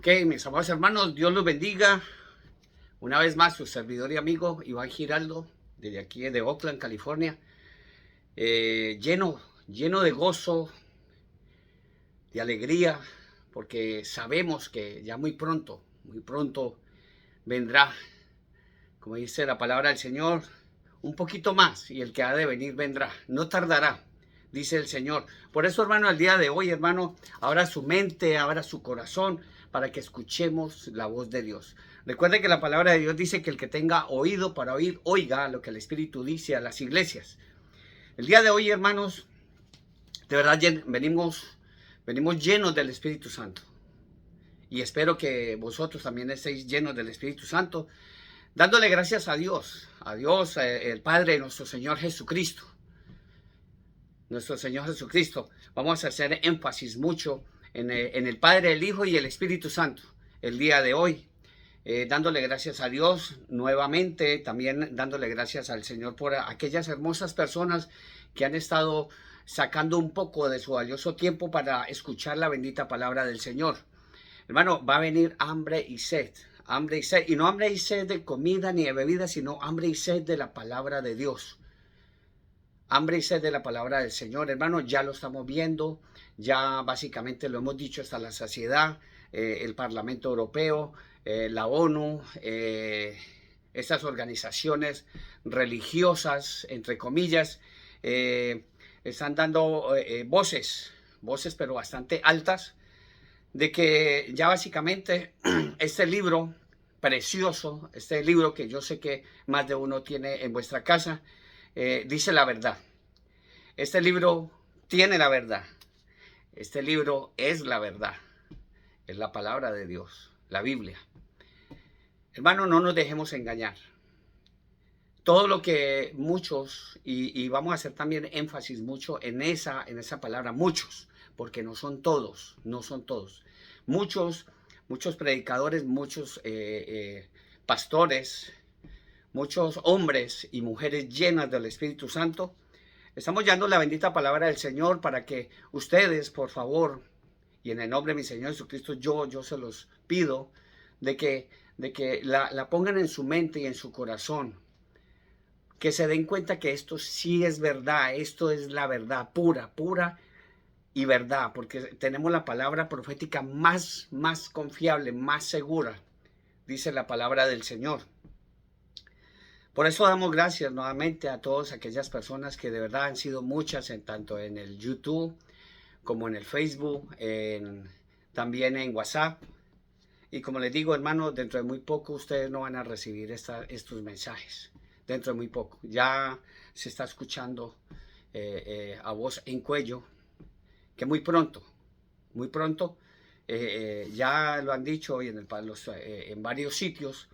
Ok, mis amados hermanos, Dios los bendiga. Una vez más, su servidor y amigo Iván Giraldo, desde aquí de Oakland, California, lleno de gozo, de alegría, porque sabemos que ya muy pronto vendrá, como dice la palabra del Señor, un poquito más, y el que ha de venir vendrá, no tardará, dice el Señor. Por eso, hermano, el día de hoy, hermano, abra su mente, abra su corazón, para que escuchemos la voz de Dios. Recuerde que la palabra de Dios dice que el que tenga oído para oír, oiga lo que el Espíritu dice a las iglesias. El día de hoy, hermanos, de verdad venimos llenos del Espíritu Santo. Y espero que vosotros también estéis llenos del Espíritu Santo, dándole gracias a Dios, el Padre de nuestro Señor Jesucristo. Nuestro Señor Jesucristo. Vamos a hacer énfasis mucho en el Padre, el Hijo y el Espíritu Santo el día de hoy. Dándole gracias a Dios nuevamente, también dándole gracias al Señor por aquellas hermosas personas que han estado sacando un poco de su valioso tiempo para escuchar la bendita palabra del Señor. Hermano, va a venir hambre y sed, y no hambre y sed de comida ni de bebida, sino hambre y sed de la palabra de Dios. Hambre y sed de la palabra del Señor, hermano, ya lo estamos viendo, ya básicamente lo hemos dicho hasta la saciedad. El Parlamento Europeo, la ONU, estas organizaciones religiosas, entre comillas, están dando voces pero bastante altas, de que ya básicamente este libro precioso, este libro que yo sé que más de uno tiene en vuestra casa, dice la verdad. Este libro tiene la verdad. Este libro es la verdad. Es la palabra de Dios, la Biblia. Hermano, no nos dejemos engañar. Todo lo que muchos, y vamos a hacer también énfasis mucho en esa palabra, muchos, porque no son todos. Muchos predicadores, muchos pastores, muchos hombres y mujeres llenas del Espíritu Santo, estamos llevando la bendita palabra del Señor para que ustedes, por favor, y en el nombre de mi Señor Jesucristo, yo se los pido, de que la pongan en su mente y en su corazón, que se den cuenta que esto sí es verdad, esto es la verdad pura y verdad, porque tenemos la palabra profética más confiable, más segura, dice la palabra del Señor. Por eso damos gracias nuevamente a todas aquellas personas que de verdad han sido muchas, tanto en el YouTube como en el Facebook, también en WhatsApp. Y como les digo, hermanos, dentro de muy poco ustedes no van a recibir estos mensajes. Dentro de muy poco. Ya se está escuchando a voz en cuello que muy pronto, ya lo han dicho hoy en varios sitios,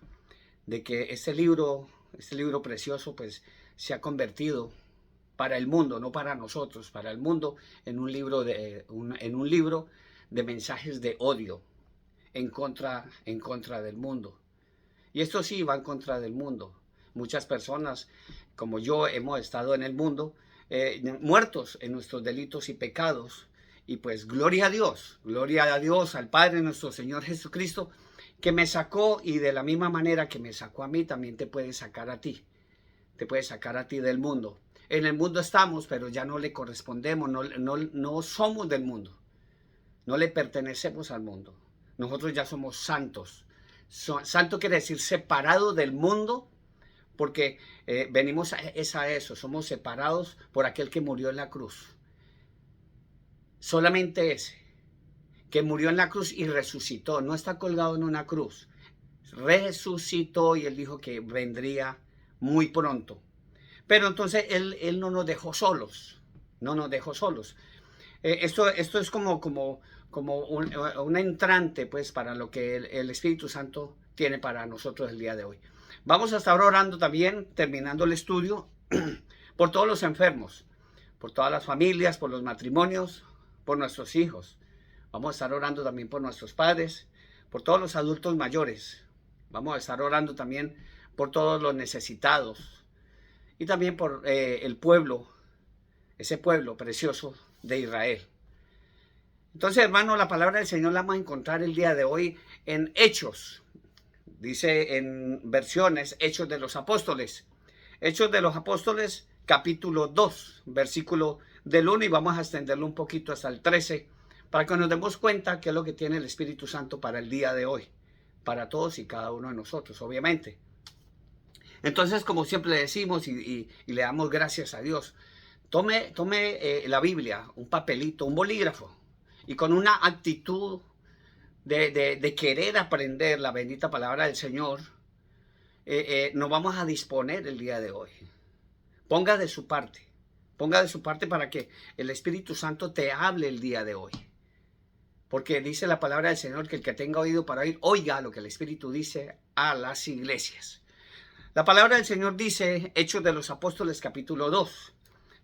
de que este libro precioso, pues se ha convertido para el mundo, no para nosotros, para el mundo, en un libro de mensajes de odio en contra del mundo. Y esto sí va en contra del mundo. Muchas personas, como yo, hemos estado en el mundo, muertos en nuestros delitos y pecados. Y pues gloria a Dios, al Padre nuestro Señor Jesucristo, que me sacó, y de la misma manera que me sacó a mí, también te puede sacar a ti. Te puede sacar a ti del mundo. En el mundo estamos, pero ya no le correspondemos, no somos del mundo. No le pertenecemos al mundo. Nosotros ya somos santos. Santo quiere decir separado del mundo, porque venimos a eso. Somos separados por aquel que murió en la cruz. Solamente ese, que murió en la cruz y resucitó. No está colgado en una cruz. Resucitó, y él dijo que vendría muy pronto. Pero entonces él no nos dejó solos. No nos dejó solos. Esto es como un entrante, pues, para lo que el Espíritu Santo tiene para nosotros el día de hoy. Vamos a estar orando también, terminando el estudio, por todos los enfermos, por todas las familias, por los matrimonios, por nuestros hijos. Vamos a estar orando también por nuestros padres, por todos los adultos mayores. Vamos a estar orando también por todos los necesitados, y también por el pueblo, ese pueblo precioso de Israel. Entonces, hermano, la palabra del Señor la vamos a encontrar el día de hoy en Hechos. Dice en versiones, Hechos de los Apóstoles. Hechos de los Apóstoles, capítulo 2, versículo del 1, y vamos a extenderlo un poquito hasta el 13, para que nos demos cuenta qué es lo que tiene el Espíritu Santo para el día de hoy, para todos y cada uno de nosotros, obviamente. Entonces, como siempre le decimos y le damos gracias a Dios, tome la Biblia, un papelito, un bolígrafo, y con una actitud de querer aprender la bendita palabra del Señor, nos vamos a disponer el día de hoy. Ponga de su parte para que el Espíritu Santo te hable el día de hoy. Porque dice la palabra del Señor que el que tenga oído para oír, oiga lo que el Espíritu dice a las iglesias. La palabra del Señor dice, Hechos de los Apóstoles, capítulo 2,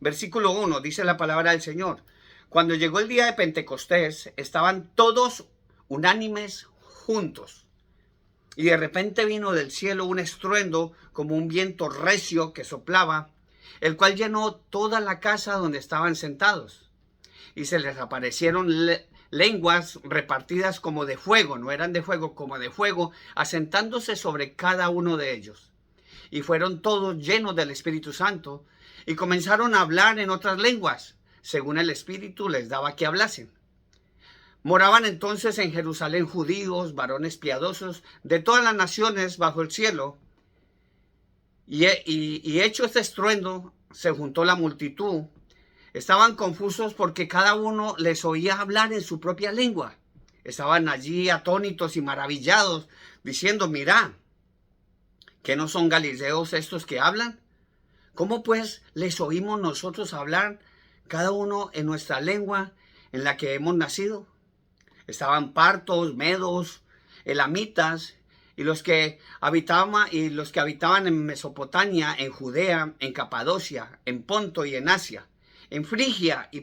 versículo 1, dice la palabra del Señor: cuando llegó el día de Pentecostés, estaban todos unánimes juntos. Y de repente vino del cielo un estruendo como un viento recio que soplaba, el cual llenó toda la casa donde estaban sentados. Y se les aparecieron lenguas repartidas como de fuego, no eran de fuego, como de fuego, asentándose sobre cada uno de ellos. Y fueron todos llenos del Espíritu Santo y comenzaron a hablar en otras lenguas, según el Espíritu les daba que hablasen. Moraban entonces en Jerusalén judíos, varones piadosos, de todas las naciones bajo el cielo. Y hecho este estruendo, se juntó la multitud. Estaban confusos porque cada uno les oía hablar en su propia lengua. Estaban allí atónitos y maravillados, diciendo: mirá, ¿que no son galileos estos que hablan? ¿Cómo pues les oímos nosotros hablar, cada uno en nuestra lengua en la que hemos nacido? Estaban partos, medos, elamitas, y los que habitaban en Mesopotamia, en Judea, en Capadocia, en Ponto y en Asia, en Frigia y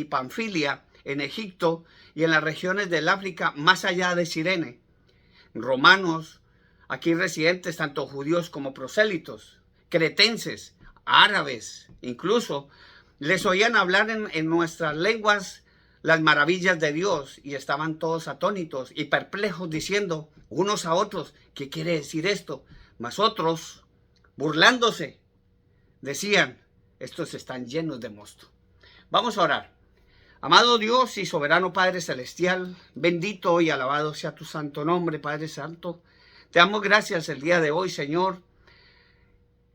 Panfilia, en Egipto y en las regiones del África más allá de Cirene, romanos, aquí residentes, tanto judíos como prosélitos, cretenses, árabes, incluso les oían hablar en nuestras lenguas las maravillas de Dios, y estaban todos atónitos y perplejos, diciendo unos a otros: ¿qué quiere decir esto? Mas otros, burlándose, decían: estos están llenos de mosto. Vamos a orar. Amado Dios y soberano Padre Celestial, bendito y alabado sea tu santo nombre, Padre Santo. Te damos gracias el día de hoy, Señor.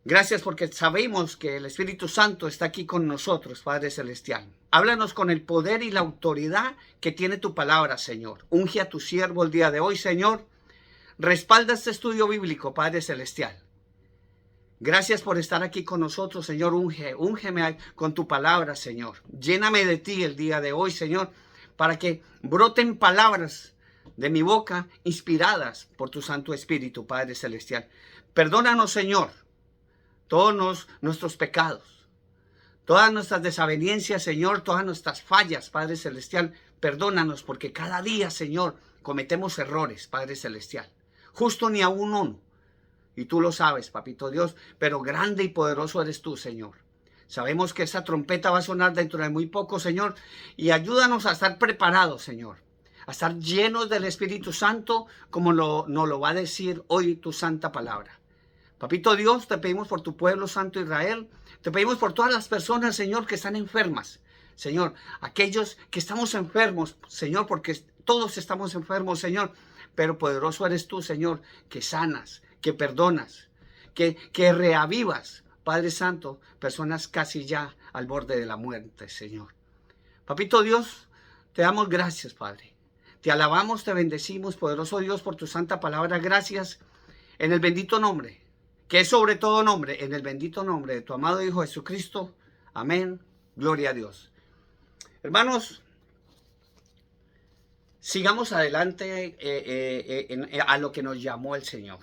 Gracias porque sabemos que el Espíritu Santo está aquí con nosotros, Padre Celestial. Háblanos con el poder y la autoridad que tiene tu palabra, Señor. Unge a tu siervo el día de hoy, Señor. Respalda este estudio bíblico, Padre Celestial. Gracias por estar aquí con nosotros, Señor. Úngeme con tu palabra, Señor. Lléname de ti el día de hoy, Señor, para que broten palabras de mi boca inspiradas por tu Santo Espíritu, Padre Celestial. Perdónanos, Señor, todos nuestros pecados, todas nuestras desavenencias, Señor, todas nuestras fallas, Padre Celestial. Perdónanos porque cada día, Señor, cometemos errores, Padre Celestial. Justo ni aún uno. Y tú lo sabes, Papito Dios, pero grande y poderoso eres tú, Señor. Sabemos que esa trompeta va a sonar dentro de muy poco, Señor, y ayúdanos a estar preparados, Señor, a estar llenos del Espíritu Santo, como nos lo va a decir hoy tu santa palabra. Papito Dios, te pedimos por tu pueblo santo Israel, te pedimos por todas las personas, Señor, que están enfermas. Señor, aquellos que estamos enfermos, Señor, porque todos estamos enfermos, Señor, pero poderoso eres tú, Señor, que sanas, que perdonas, que reavivas, Padre Santo, personas casi ya al borde de la muerte, Señor. Papito Dios, te damos gracias, Padre. Te alabamos, te bendecimos, poderoso Dios, por tu santa palabra. Gracias en el bendito nombre, que es sobre todo nombre, en el bendito nombre de tu amado Hijo Jesucristo. Amén. Gloria a Dios. Hermanos, sigamos adelante a lo que nos llamó el Señor.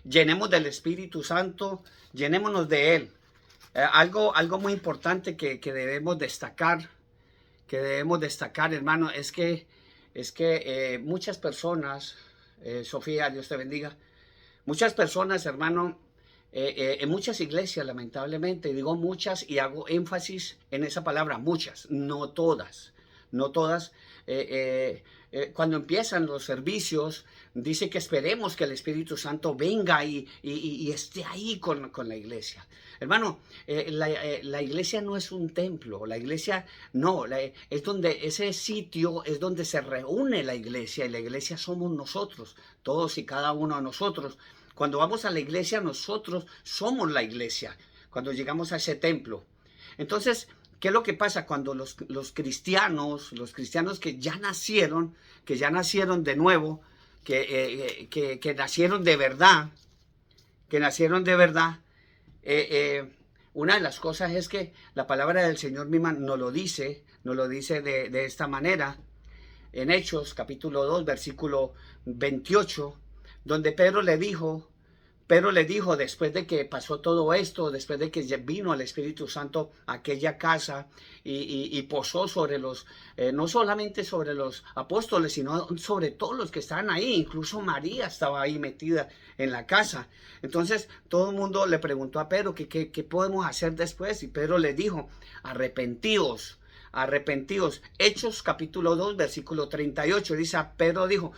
Llenemos del Espíritu Santo, llenémonos de Él. Algo muy importante que debemos destacar, hermano, es que muchas personas, Sofía, Dios te bendiga, muchas personas, hermano, en muchas iglesias, lamentablemente, digo muchas y hago énfasis en esa palabra, muchas, no todas. no todas, cuando empiezan los servicios, dice que esperemos que el Espíritu Santo venga y esté ahí con la iglesia. Hermano, la iglesia no es un templo, la iglesia no, es donde ese sitio es donde se reúne la iglesia, y la iglesia somos nosotros, todos y cada uno de nosotros. Cuando vamos a la iglesia, nosotros somos la iglesia, cuando llegamos a ese templo. Entonces, ¿qué es lo que pasa cuando los cristianos que ya nacieron de nuevo, que nacieron de verdad, una de las cosas es que la palabra del Señor misma nos lo dice de esta manera, en Hechos capítulo 2, versículo 28, donde Pedro le dijo, después de que pasó todo esto, después de que vino el Espíritu Santo a aquella casa y posó sobre no solamente sobre los apóstoles, sino sobre todos los que estaban ahí, incluso María estaba ahí metida en la casa. Entonces todo el mundo le preguntó a Pedro qué podemos hacer después, y Pedro le dijo, arrepentíos. Hechos capítulo 2, versículo 38, dice, Pedro dijo,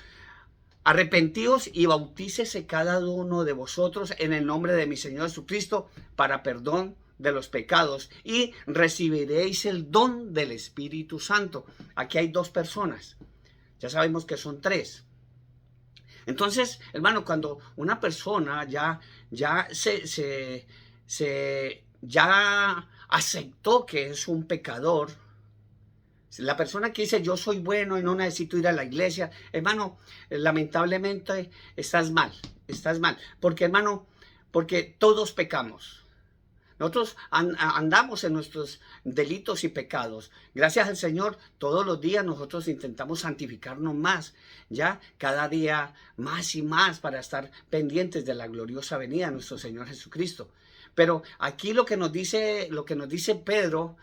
arrepentíos y bautícese cada uno de vosotros en el nombre de mi Señor Jesucristo para perdón de los pecados y recibiréis el don del Espíritu Santo. Aquí hay dos personas, ya sabemos que son tres. Entonces, hermano, cuando una persona ya aceptó que es un pecador, la persona que dice yo soy bueno y no necesito ir a la iglesia, hermano, lamentablemente estás mal. Porque, hermano, porque todos pecamos. Nosotros andamos en nuestros delitos y pecados. Gracias al Señor, todos los días nosotros intentamos santificarnos más, ya cada día más y más, para estar pendientes de la gloriosa venida de nuestro Señor Jesucristo. Pero aquí lo que nos dice Pedro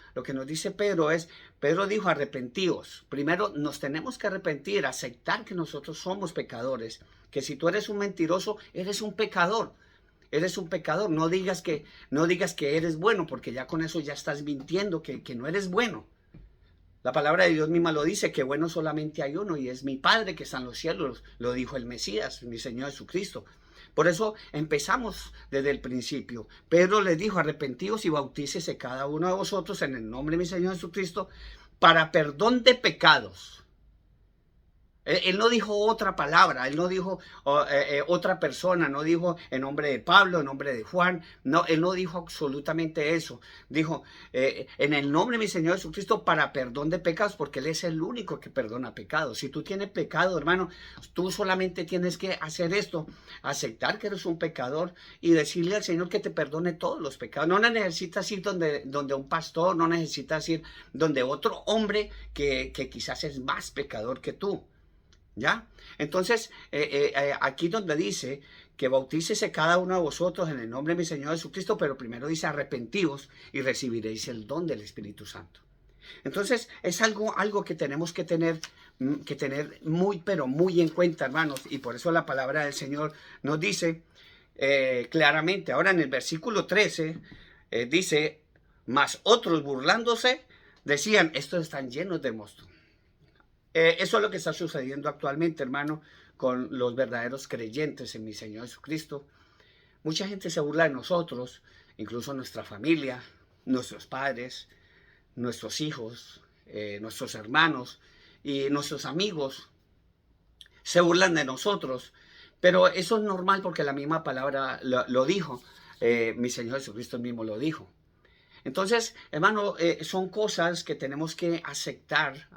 es, Pedro dijo, arrepentíos. Primero nos tenemos que arrepentir, aceptar que nosotros somos pecadores, que si tú eres un mentiroso, eres un pecador. No digas que eres bueno, porque ya con eso ya estás mintiendo, que no eres bueno. La palabra de Dios misma lo dice, que bueno solamente hay uno, y es mi Padre que está en los cielos, lo dijo el Mesías, mi Señor Jesucristo. Por eso empezamos desde el principio. Pedro les dijo, arrepentíos y bautícese cada uno de vosotros en el nombre de mi Señor Jesucristo para perdón de pecados. Él no dijo otra palabra, él no dijo otra persona, no dijo en nombre de Pablo, en nombre de Juan, no, él no dijo absolutamente eso. Dijo, en el nombre de mi Señor Jesucristo para perdón de pecados, porque Él es el único que perdona pecados. Si tú tienes pecado, hermano, tú solamente tienes que hacer esto, aceptar que eres un pecador y decirle al Señor que te perdone todos los pecados. No necesitas ir donde un pastor, no necesitas ir donde otro hombre que quizás es más pecador que tú. ¿Ya? Entonces, aquí donde dice que bautícese cada uno de vosotros en el nombre de mi Señor Jesucristo, pero primero dice arrepentíos y recibiréis el don del Espíritu Santo. Entonces, es algo que tenemos que tener muy, pero muy en cuenta, hermanos, y por eso la palabra del Señor nos dice claramente. Ahora en el versículo 13 dice, mas otros burlándose decían, estos están llenos de mosto. Eso es lo que está sucediendo actualmente, hermano, con los verdaderos creyentes en mi Señor Jesucristo. Mucha gente se burla de nosotros, incluso nuestra familia, nuestros padres, nuestros hijos, nuestros hermanos y nuestros amigos se burlan de nosotros. Pero eso es normal porque la misma palabra lo dijo, mi Señor Jesucristo mismo lo dijo. Entonces, hermano, son cosas que tenemos que aceptar,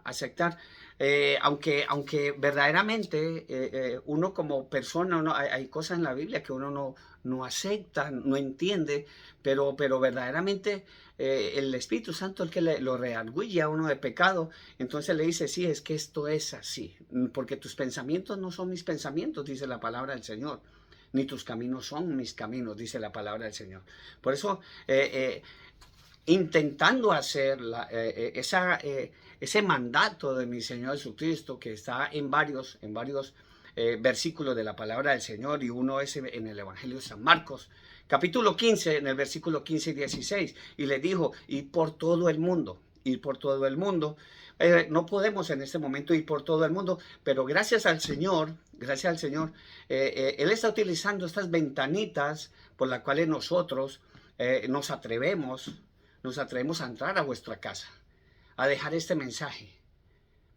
aunque verdaderamente uno como persona, hay cosas en la Biblia que uno no acepta, no entiende, pero verdaderamente el Espíritu Santo es el que lo redarguye a uno de pecado. Entonces le dice, sí, es que esto es así, porque tus pensamientos no son mis pensamientos, dice la palabra del Señor, ni tus caminos son mis caminos, dice la palabra del Señor. Por eso, intentando hacer ese mandato de mi Señor Jesucristo, que está en varios versículos de la palabra del Señor, y uno es en el Evangelio de San Marcos, capítulo 15, en el versículo 15 y 16, y le dijo, y por todo el mundo, ir por todo el mundo. No podemos en este momento ir por todo el mundo, pero gracias al Señor, Él está utilizando estas ventanitas por las cuales nosotros nos atrevemos a entrar a vuestra casa, a dejar este mensaje.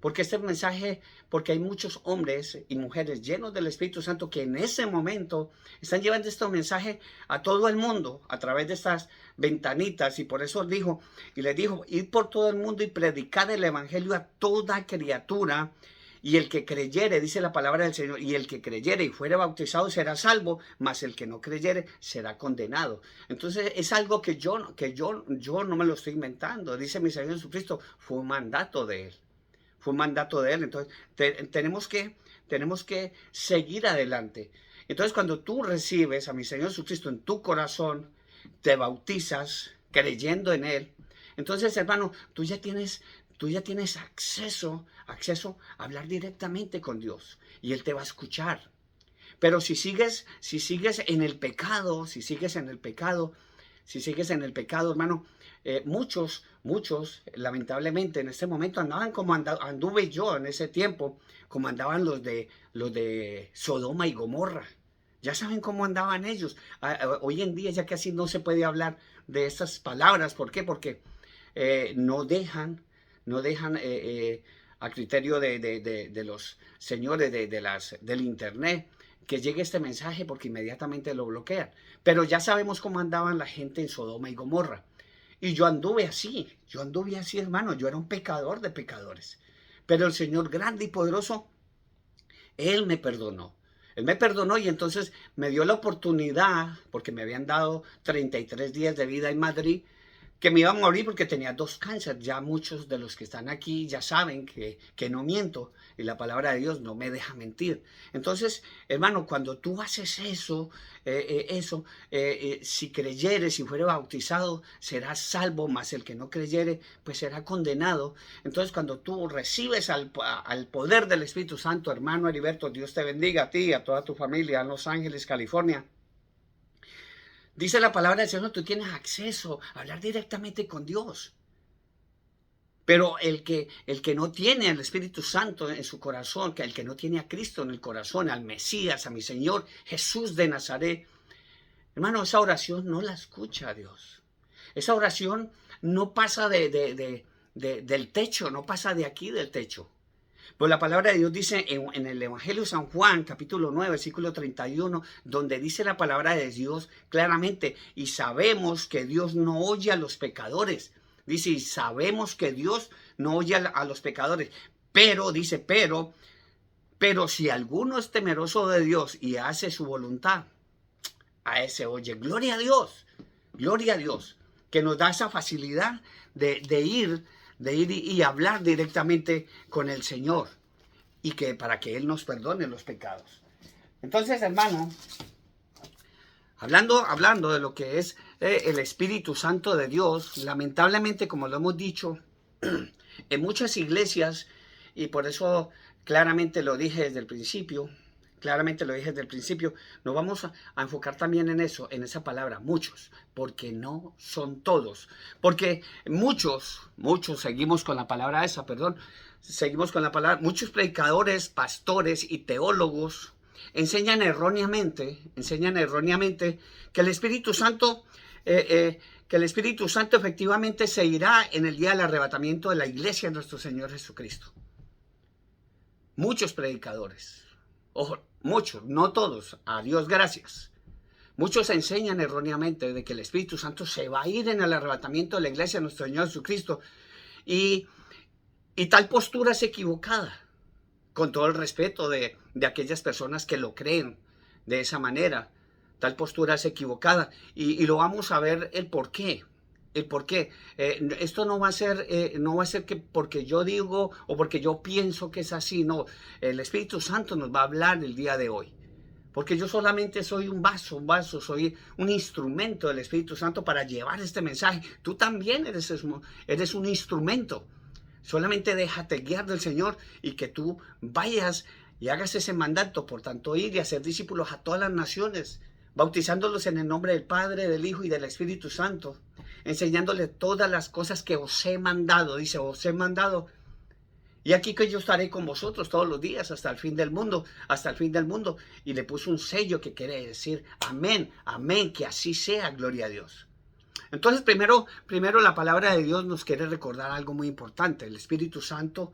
Porque hay muchos hombres y mujeres llenos del Espíritu Santo que en ese momento están llevando este mensaje a todo el mundo a través de estas ventanitas. Y por eso les dijo, ir por todo el mundo y predicar el evangelio a toda criatura. Y el que creyere, dice la palabra del Señor, y el que creyere y fuere bautizado será salvo, mas el que no creyere será condenado. Entonces es algo que yo no me lo estoy inventando. Dice mi Señor Jesucristo, fue un mandato de Él. Fue un mandato de Él. Entonces tenemos que seguir adelante. Entonces cuando tú recibes a mi Señor Jesucristo en tu corazón, te bautizas creyendo en Él, entonces, hermano, tú ya tienes acceso a hablar directamente con Dios y Él te va a escuchar. Pero si sigues en el pecado, hermano, muchos, lamentablemente, en este momento andaban como anduve yo en ese tiempo, como andaban los de Sodoma y Gomorra. Ya saben cómo andaban ellos. Hoy en día ya casi no se puede hablar de estas palabras. ¿Por qué? Porque no dejan a criterio de los señores del internet que llegue este mensaje, porque inmediatamente lo bloquean. Pero ya sabemos cómo andaban la gente en Sodoma y Gomorra. Y yo anduve así, hermano. Yo era un pecador de pecadores. Pero el Señor grande y poderoso, Él me perdonó. Él me perdonó y entonces me dio la oportunidad, porque me habían dado 33 días de vida en Madrid, que me iba a morir porque tenía 2 cánceres. Ya muchos de los que están aquí ya saben que no miento y la palabra de Dios no me deja mentir. Entonces, hermano, cuando tú haces eso, si creyere, si fuere bautizado, serás salvo, mas el que no creyere, pues será condenado. Entonces, cuando tú recibes al poder del Espíritu Santo, hermano Heriberto, Dios te bendiga a ti y a toda tu familia en Los Ángeles, California. Dice la palabra del Señor, tú tienes acceso a hablar directamente con Dios. Pero el que no tiene al Espíritu Santo en su corazón, el que no tiene a Cristo en el corazón, al Mesías, a mi Señor Jesús de Nazaret, hermano, esa oración no la escucha Dios. Esa oración no pasa del techo, no pasa de aquí del techo. Pues la palabra de Dios dice en el Evangelio de San Juan, capítulo 9, versículo 31, donde dice la palabra de Dios claramente, y sabemos que Dios no oye a los pecadores. Dice, y sabemos que Dios no oye a los pecadores. Pero, dice, pero si alguno es temeroso de Dios y hace su voluntad, a ese oye. Gloria a Dios, que nos da esa facilidad de ir y hablar directamente con el Señor y que para que Él nos perdone los pecados. Entonces, hermano, hablando de lo que es el Espíritu Santo de Dios, lamentablemente, como lo hemos dicho, en muchas iglesias, y por eso claramente lo dije desde el principio, nos vamos a enfocar también en eso, en esa palabra, muchos, porque no son todos, porque muchos seguimos con la palabra esa, muchos predicadores, pastores y teólogos enseñan erróneamente que el Espíritu Santo efectivamente se irá en el día del arrebatamiento de la iglesia de nuestro Señor Jesucristo. Muchos predicadores, ojo, muchos, no todos, a Dios gracias. Muchos enseñan erróneamente de que el Espíritu Santo se va a ir en el arrebatamiento de la iglesia de nuestro Señor Jesucristo. Y tal postura es equivocada, con todo el respeto de aquellas personas que lo creen de esa manera. Tal postura es equivocada y lo vamos a ver el por qué. Esto no va a ser que porque yo digo o porque yo pienso que es así, no. El Espíritu Santo nos va a hablar el día de hoy. Porque yo solamente soy un vaso, soy un instrumento del Espíritu Santo para llevar este mensaje. Tú también eres un instrumento. Solamente déjate guiar del Señor y que tú vayas y hagas ese mandato. Por tanto, ir y hacer discípulos a todas las naciones, bautizándolos en el nombre del Padre, del Hijo y del Espíritu Santo, enseñándoles todas las cosas que os he mandado. Dice, os he mandado. Y aquí que yo estaré con vosotros todos los días hasta el fin del mundo, hasta el fin del mundo. Y le puso un sello que quiere decir, amén, amén, que así sea, gloria a Dios. Entonces, primero la palabra de Dios nos quiere recordar algo muy importante. El Espíritu Santo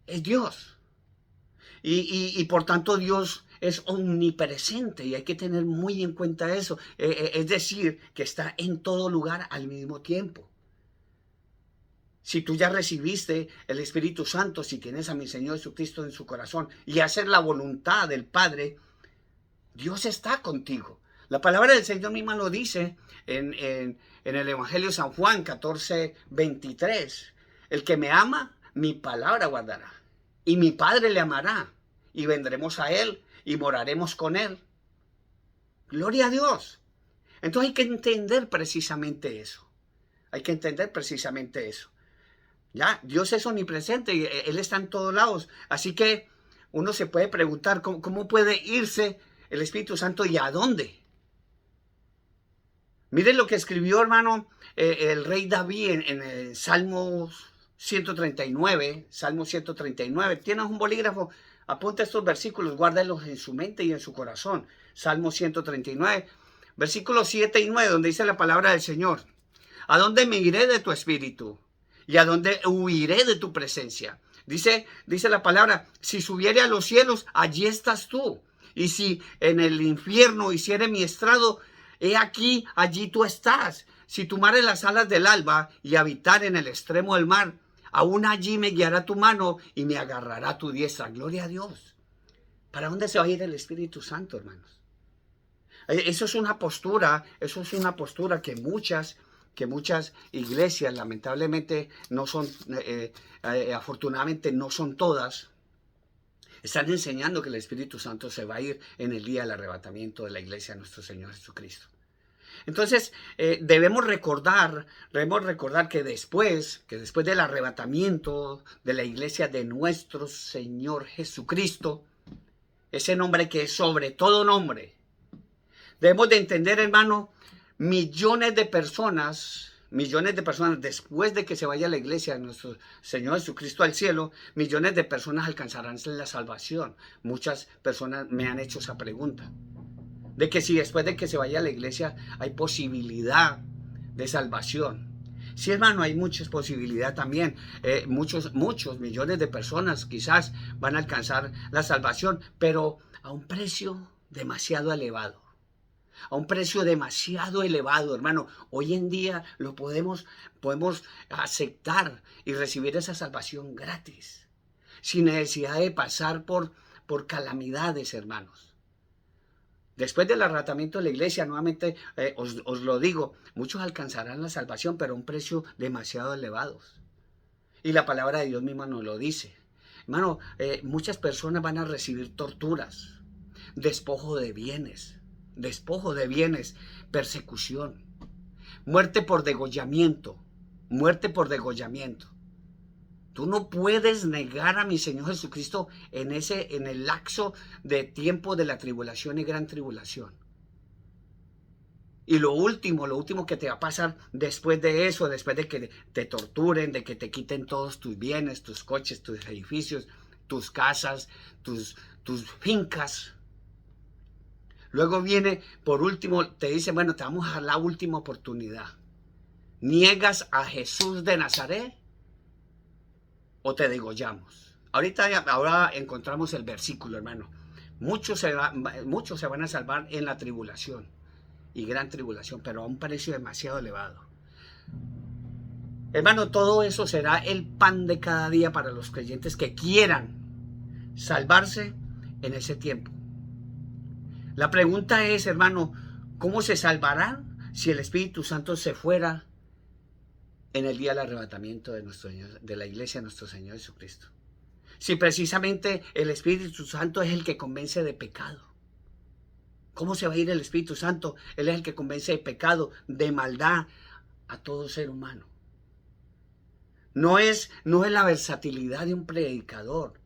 es Dios. Y por tanto Dios es omnipresente y hay que tener muy en cuenta eso. Es decir, que está en todo lugar al mismo tiempo. Si tú ya recibiste el Espíritu Santo, si tienes a mi Señor Jesucristo en su corazón y hacer la voluntad del Padre, Dios está contigo. La palabra del Señor misma lo dice en el Evangelio de San Juan 14:23. El que me ama, mi palabra guardará. Y mi Padre le amará. Y vendremos a Él y moraremos con Él. Gloria a Dios. Entonces hay que entender precisamente eso. Hay que entender precisamente eso. Ya, Dios es omnipresente y Él está en todos lados. Así que uno se puede preguntar, ¿cómo puede irse el Espíritu Santo y a dónde? Miren lo que escribió, hermano, el rey David en el Salmo 139. Salmo 139. ¿Tienes un bolígrafo? Apunta estos versículos, guárdalos en su mente y en su corazón. Salmo 139, versículos 7 y 9, donde dice la palabra del Señor. ¿A dónde me iré de tu espíritu? ¿Y a dónde huiré de tu presencia? Dice la palabra, si subiere a los cielos, allí estás tú. Y si en el infierno hiciere mi estrado, he aquí, allí tú estás. Si tomare las alas del alba y habitar en el extremo del mar, aún allí me guiará tu mano y me agarrará tu diestra. Gloria a Dios. ¿Para dónde se va a ir el Espíritu Santo, hermanos? Eso es una postura que muchas iglesias, lamentablemente, no son, afortunadamente no son todas, están enseñando que el Espíritu Santo se va a ir en el día del arrebatamiento de la iglesia de nuestro Señor Jesucristo. Entonces, debemos recordar que después del arrebatamiento de la iglesia de nuestro Señor Jesucristo, ese nombre que es sobre todo nombre, debemos de entender, hermano, millones de personas, después de que se vaya la iglesia de nuestro Señor Jesucristo al cielo, millones de personas alcanzarán la salvación. Muchas personas me han hecho esa pregunta, de que si después de que se vaya a la iglesia hay posibilidad de salvación. Sí, hermano, hay muchas posibilidades también. Muchos millones de personas quizás van a alcanzar la salvación, pero a un precio demasiado elevado. A un precio demasiado elevado, hermano. Hoy en día lo podemos aceptar y recibir esa salvación gratis, sin necesidad de pasar por calamidades, hermanos. Después del arrebatamiento de la iglesia, nuevamente os lo digo, muchos alcanzarán la salvación, pero a un precio demasiado elevado. Y la palabra de Dios misma nos lo dice. Hermano, muchas personas van a recibir torturas, despojo de bienes, persecución, muerte por degollamiento. Tú no puedes negar a mi Señor Jesucristo en el lapso de tiempo de la tribulación y gran tribulación. Y lo último que te va a pasar después de eso, después de que te torturen, de que te quiten todos tus bienes, tus coches, tus edificios, tus casas, tus fincas. Luego viene, por último, te dice, bueno, te vamos a dar la última oportunidad. ¿Niegas a Jesús de Nazaret o te degollamos? Ahora encontramos el versículo, hermano. Muchos se van a salvar en la tribulación y gran tribulación, pero a un precio demasiado elevado. Hermano, todo eso será el pan de cada día para los creyentes que quieran salvarse en ese tiempo. La pregunta es, hermano, ¿cómo se salvarán si el Espíritu Santo se fuera en el día del arrebatamiento de la iglesia de nuestro Señor Jesucristo? Si precisamente el Espíritu Santo es el que convence de pecado. ¿Cómo se va a ir el Espíritu Santo? Él es el que convence de pecado, de maldad a todo ser humano. No es la versatilidad de un predicador.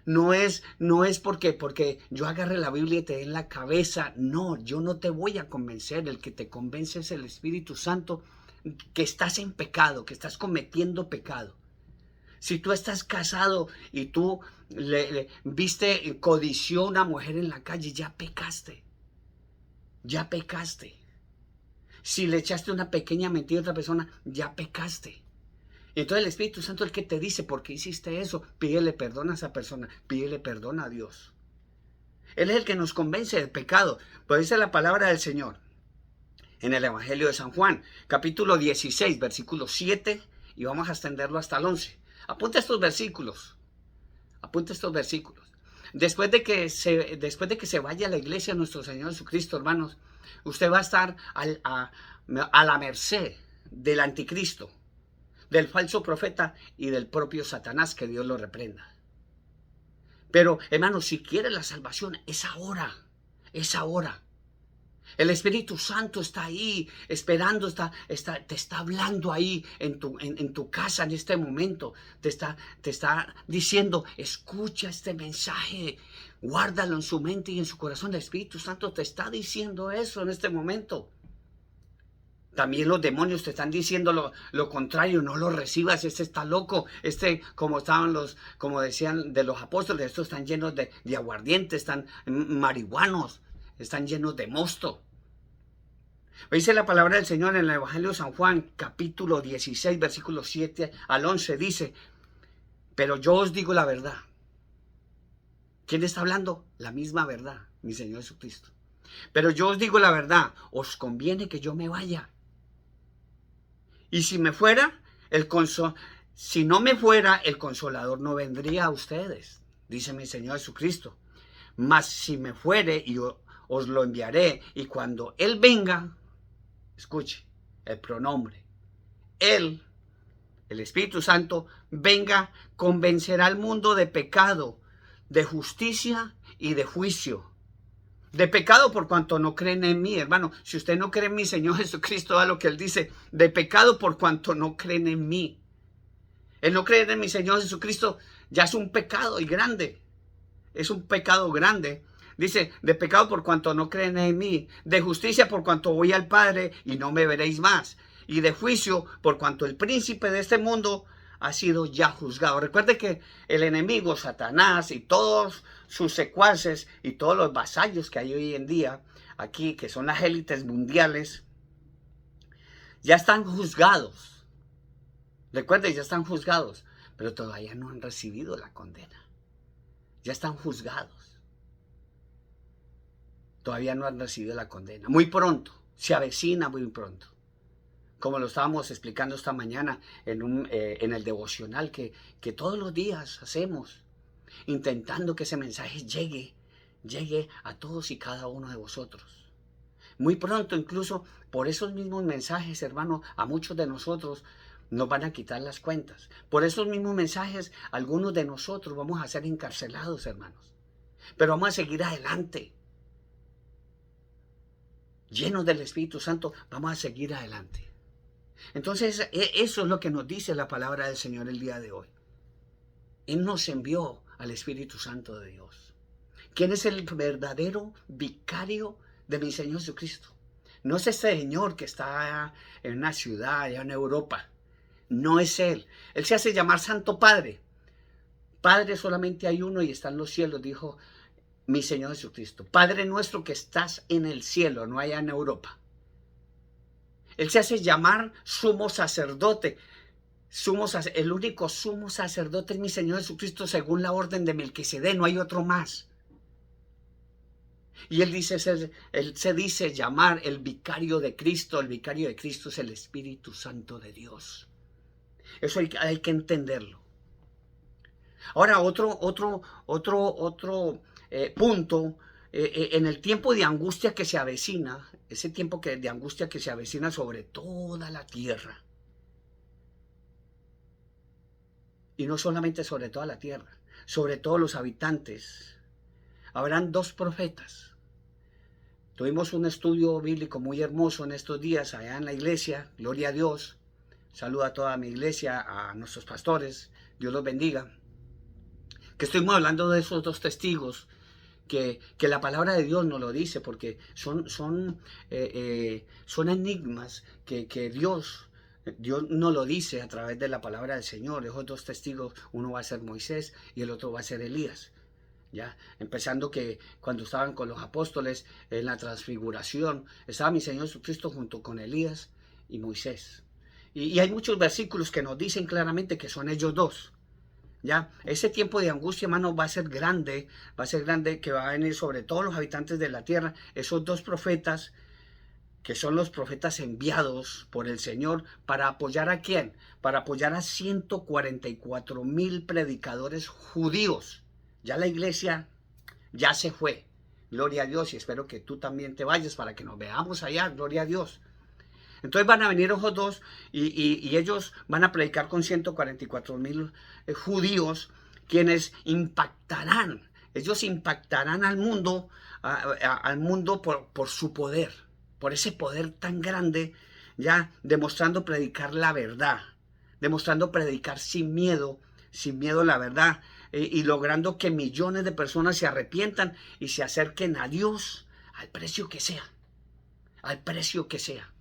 no es porque yo agarre la Biblia y te dé en la cabeza. No, yo no te voy a convencer. El que te convence es el Espíritu Santo, que estás en pecado, que estás cometiendo pecado. Si tú estás casado y tú viste, codició a una mujer en la calle, ya pecaste. Ya pecaste. Si le echaste una pequeña mentira a otra persona, ya pecaste. Entonces el Espíritu Santo es el que te dice, ¿por qué hiciste eso? Pídele perdón a esa persona, pídele perdón a Dios. Él es el que nos convence del pecado. Pues dice la palabra del Señor en el Evangelio de San Juan, capítulo 16, versículo 7, y vamos a extenderlo hasta el 11. Apunta estos versículos. Apunta estos versículos. Después de que se vaya a la iglesia nuestro Señor Jesucristo, hermanos, usted va a estar a la merced del anticristo, del falso profeta y del propio Satanás, que Dios lo reprenda. Pero, hermanos, si quiere la salvación, es ahora. Es ahora. El Espíritu Santo está ahí esperando, te está hablando ahí en tu casa en este momento. Te está diciendo, escucha este mensaje, guárdalo en su mente y en su corazón. El Espíritu Santo te está diciendo eso en este momento. También los demonios te están diciendo lo contrario, no lo recibas, este está loco, como decían de los apóstoles, estos están llenos de aguardiente, están marihuanos, están llenos de mosto. Dice la palabra del Señor en el Evangelio de San Juan, capítulo 16, versículos 7 al 11, dice, pero yo os digo la verdad. ¿Quién está hablando? La misma verdad, mi Señor Jesucristo. Pero yo os digo la verdad, os conviene que yo me vaya. Y si me fuera, si no me fuera, el Consolador no vendría a ustedes, dice mi Señor Jesucristo. Mas si me fuere, yo os lo enviaré. Y cuando Él venga, escuche, el pronombre, Él, el Espíritu Santo, venga, convencerá al mundo de pecado, de justicia y de juicio. De pecado por cuanto no creen en mí, hermano. Si usted no cree en mi Señor Jesucristo, a lo que Él dice, de pecado por cuanto no creen en mí. El no creer en mi Señor Jesucristo ya es un pecado y grande. Es un pecado grande. Dice, de pecado por cuanto no creen en mí. De justicia por cuanto voy al Padre y no me veréis más. Y de juicio por cuanto el príncipe de este mundo ha sido ya juzgado. Recuerde que el enemigo, Satanás y todos sus secuaces y todos los vasallos que hay hoy en día aquí, que son las élites mundiales, ya están juzgados. Recuerde, ya están juzgados, pero todavía no han recibido la condena. Ya están juzgados. Todavía no han recibido la condena. Muy pronto, se avecina muy pronto. Como lo estábamos explicando esta mañana en el devocional que todos los días hacemos, intentando que ese mensaje llegue a todos y cada uno de vosotros. Muy pronto, incluso por esos mismos mensajes, hermano, a muchos de nosotros nos van a quitar las cuentas. Por esos mismos mensajes, algunos de nosotros vamos a ser encarcelados, hermanos. Pero vamos a seguir adelante. Llenos del Espíritu Santo, vamos a seguir adelante. Entonces, eso es lo que nos dice la palabra del Señor el día de hoy. Él nos envió al Espíritu Santo de Dios. ¿Quién es el verdadero vicario de mi Señor Jesucristo? No es ese señor que está en una ciudad allá en Europa. No es Él. Él se hace llamar Santo Padre. Padre solamente hay uno y está en los cielos, dijo mi Señor Jesucristo. Padre nuestro que estás en el cielo, no allá en Europa. Él se hace llamar sumo sacerdote. El único sumo sacerdote es mi Señor Jesucristo según la orden de Melquisedec, no hay otro más. Y él se dice llamar el vicario de Cristo. El vicario de Cristo es el Espíritu Santo de Dios. Eso hay que entenderlo. Ahora, otro punto. En el tiempo de angustia que se avecina, ese tiempo de angustia que se avecina sobre toda la tierra, y no solamente sobre toda la tierra, sobre todos los habitantes, habrán dos profetas. Tuvimos un estudio bíblico muy hermoso en estos días allá en la iglesia, gloria a Dios. Saludo a toda mi iglesia, a nuestros pastores, Dios los bendiga. Que estuvimos hablando de esos dos testigos, que la palabra de Dios nos lo dice, porque son enigmas que Dios nos lo dice a través de la palabra del Señor. Esos dos testigos, uno va a ser Moisés y el otro va a ser Elías. ¿Ya? Empezando que cuando estaban con los apóstoles en la transfiguración, estaba mi Señor Jesucristo junto con Elías y Moisés. Y hay muchos versículos que nos dicen claramente que son ellos dos. ¿Ya? Ese tiempo de angustia, hermano, va a ser grande, que va a venir sobre todos los habitantes de la tierra. Esos dos profetas, que son los profetas enviados por el Señor, ¿para apoyar a quién? Para apoyar a 144,000 predicadores judíos. Ya la iglesia ya se fue, gloria a Dios, y espero que tú también te vayas para que nos veamos allá, gloria a Dios. Entonces van a venir esos dos y ellos van a predicar con 144,000 judíos, quienes impactarán, ellos impactarán al mundo, por su poder, por ese poder tan grande, ya demostrando predicar la verdad, demostrando predicar sin miedo la verdad, y logrando que millones de personas se arrepientan y se acerquen a Dios al precio que sea, al precio que sea.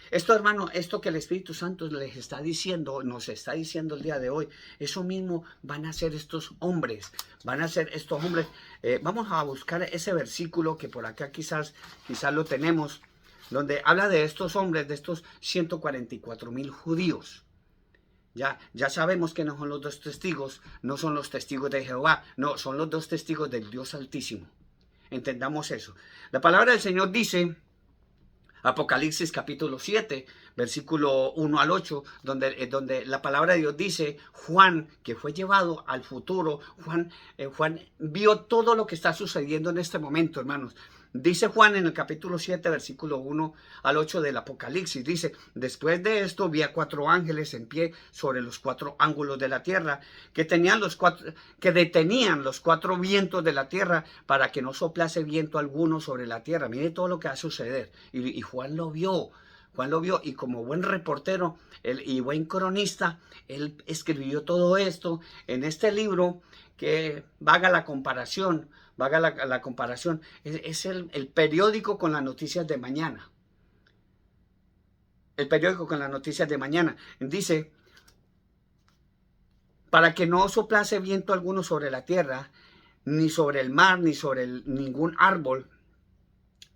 Esto, hermano, esto que el Espíritu Santo les está diciendo, nos está diciendo el día de hoy, eso mismo van a hacer estos hombres, vamos a buscar ese versículo que por acá quizás lo tenemos, donde habla de estos hombres, de estos 144,000 judíos. Ya sabemos que no son los dos testigos, no son los testigos de Jehová, no, son los dos testigos del Dios Altísimo. Entendamos eso. La palabra del Señor dice, Apocalipsis capítulo 7, versículo 1 al 8, donde la palabra de Dios dice, Juan, que fue llevado al futuro, Juan vio todo lo que está sucediendo en este momento, hermanos. Dice Juan en el capítulo 7, versículo 1 al 8 del Apocalipsis, dice, después de esto vi a 4 ángeles en pie sobre los 4 ángulos de la tierra, que detenían los 4 vientos de la tierra para que no soplase viento alguno sobre la tierra. Mire todo lo que va a suceder. Y Juan lo vio, y como buen reportero y buen cronista, él escribió todo esto en este libro que valga la comparación, es el periódico con las noticias de mañana. El periódico con las noticias de mañana. Dice, para que no soplase viento alguno sobre la tierra, ni sobre el mar, ni sobre ningún árbol.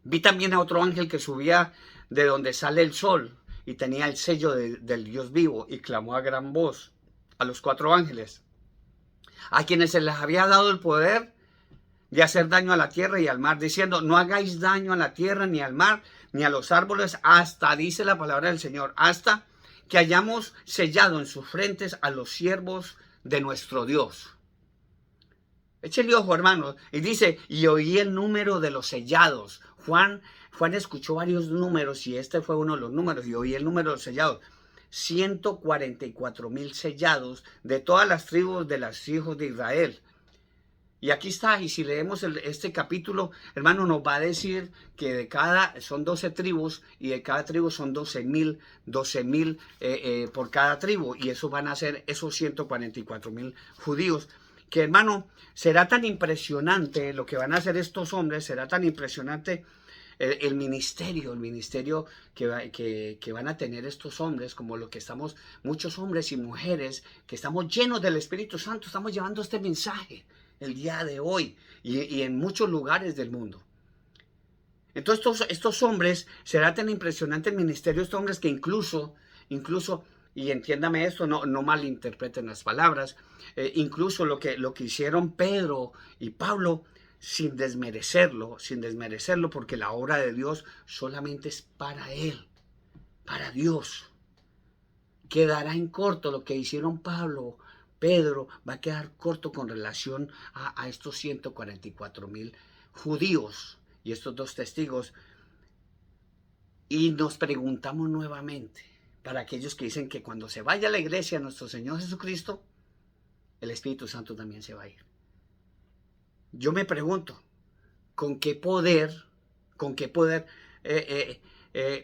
Vi también a otro ángel que subía de donde sale el sol y tenía el sello del Dios vivo, y clamó a gran voz a los 4 ángeles, a quienes se les había dado el poder de hacer daño a la tierra y al mar, diciendo, no hagáis daño a la tierra, ni al mar, ni a los árboles, hasta, dice la palabra del Señor, hasta que hayamos sellado en sus frentes a los siervos de nuestro Dios. Échale ojo, hermanos. Y dice, y oí el número de los sellados. Juan escuchó varios números y este fue uno de los números, y oí el número de los sellados. 144,000 sellados de todas las tribus de los hijos de Israel. Y aquí está, y si leemos este capítulo, hermano, nos va a decir que son 12 tribus, y de cada tribu son 12,000 por cada tribu, y eso van a ser esos 144,000 judíos. Que, hermano, será tan impresionante lo que van a hacer estos hombres, será tan impresionante el ministerio que van a tener estos hombres, como lo que estamos, muchos hombres y mujeres que estamos llenos del Espíritu Santo, estamos llevando este mensaje el día de hoy y en muchos lugares del mundo. Entonces estos hombres, será tan impresionante el ministerio de estos hombres que incluso, y entiéndame esto, no malinterpreten las palabras, incluso lo que hicieron Pedro y Pablo, sin desmerecerlo, porque la obra de Dios solamente es para Él, para Dios. Quedará en corto lo que hicieron Pedro, va a quedar corto con relación a estos 144,000 judíos y estos dos testigos. Y nos preguntamos nuevamente, para aquellos que dicen que cuando se vaya a la iglesia nuestro Señor Jesucristo, el Espíritu Santo también se va a ir. Yo me pregunto, ¿con qué poder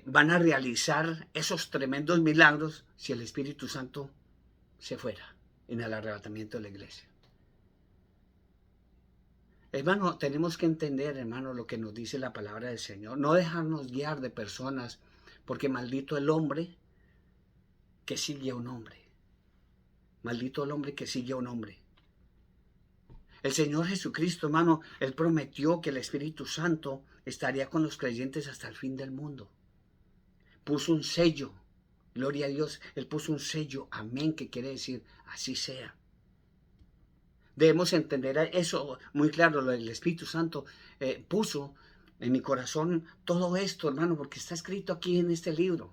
van a realizar esos tremendos milagros si el Espíritu Santo se fuera en el arrebatamiento de la iglesia? Hermano, tenemos que entender, hermano, lo que nos dice la palabra del Señor. No dejarnos guiar de personas, porque maldito el hombre que sigue a un hombre. Maldito el hombre que sigue a un hombre. El Señor Jesucristo, hermano, Él prometió que el Espíritu Santo estaría con los creyentes hasta el fin del mundo. Puso un sello, gloria a Dios, Él puso un sello, amén, que quiere decir, así sea. Debemos entender eso muy claro, lo del Espíritu Santo puso en mi corazón todo esto, hermano, porque está escrito aquí en este libro.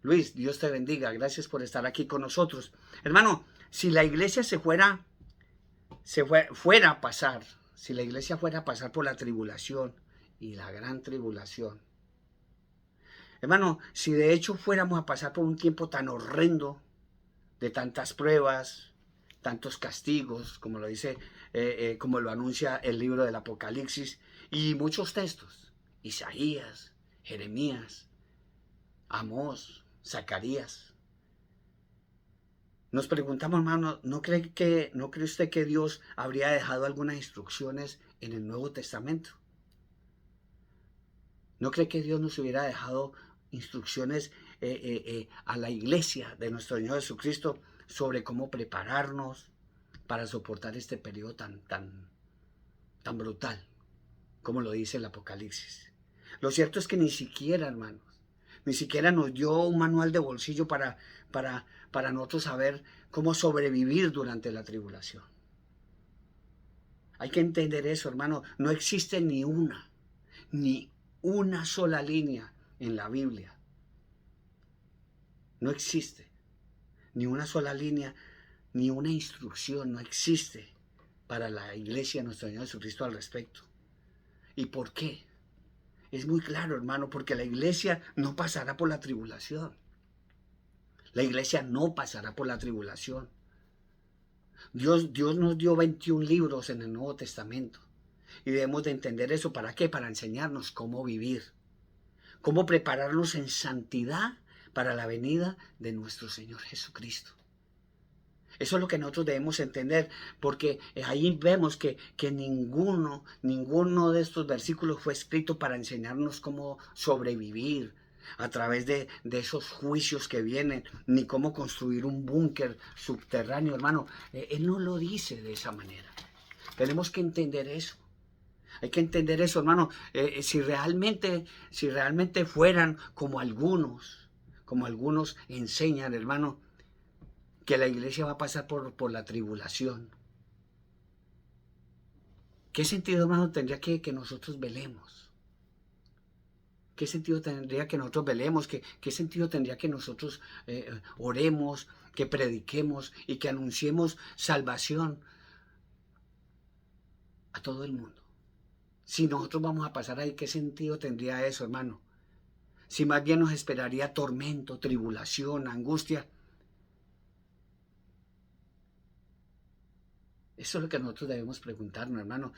Luis, Dios te bendiga, gracias por estar aquí con nosotros. Hermano, si la iglesia fuera a pasar, si la iglesia fuera a pasar por la tribulación y la gran tribulación, hermano, si de hecho fuéramos a pasar por un tiempo tan horrendo, de tantas pruebas, tantos castigos, como lo dice, como lo anuncia el libro del Apocalipsis y muchos textos, Isaías, Jeremías, Amós, Zacarías. Nos preguntamos, hermano, ¿no cree usted que Dios habría dejado algunas instrucciones en el Nuevo Testamento? ¿No cree que Dios nos hubiera dejado instrucciones a la iglesia de nuestro Señor Jesucristo sobre cómo prepararnos para soportar este periodo tan brutal, como lo dice el Apocalipsis? Lo cierto es que ni siquiera, hermanos, ni siquiera nos dio un manual de bolsillo para nosotros saber cómo sobrevivir durante la tribulación. Hay que entender eso, hermano. No existe ni una sola línea en la Biblia. No existe ni una sola línea, ni una instrucción, no existe para la iglesia de nuestro Señor Jesucristo al respecto. ¿Y por qué? Es muy claro, hermano, porque la iglesia no pasará por la tribulación. La iglesia no pasará por la tribulación. Dios nos dio 21 libros en el Nuevo Testamento. Y debemos de entender eso. ¿Para qué? Para enseñarnos cómo vivir. Cómo prepararnos en santidad para la venida de nuestro Señor Jesucristo. Eso es lo que nosotros debemos entender, porque ahí vemos que ninguno de estos versículos fue escrito para enseñarnos cómo sobrevivir a través de esos juicios que vienen, ni cómo construir un búnker subterráneo, hermano. Él no lo dice de esa manera. Tenemos que entender eso. Hay que entender eso, hermano. Si realmente fueran como algunos enseñan, hermano, que la iglesia va a pasar por la tribulación, ¿qué sentido, hermano, tendría que nosotros velemos? ¿Qué sentido tendría que nosotros velemos? ¿Qué sentido tendría que nosotros oremos, que prediquemos y que anunciemos salvación a todo el mundo? Si nosotros vamos a pasar ahí, ¿qué sentido tendría eso, hermano? Si más bien nos esperaría tormento, tribulación, angustia. Eso es lo que nosotros debemos preguntarnos, hermano.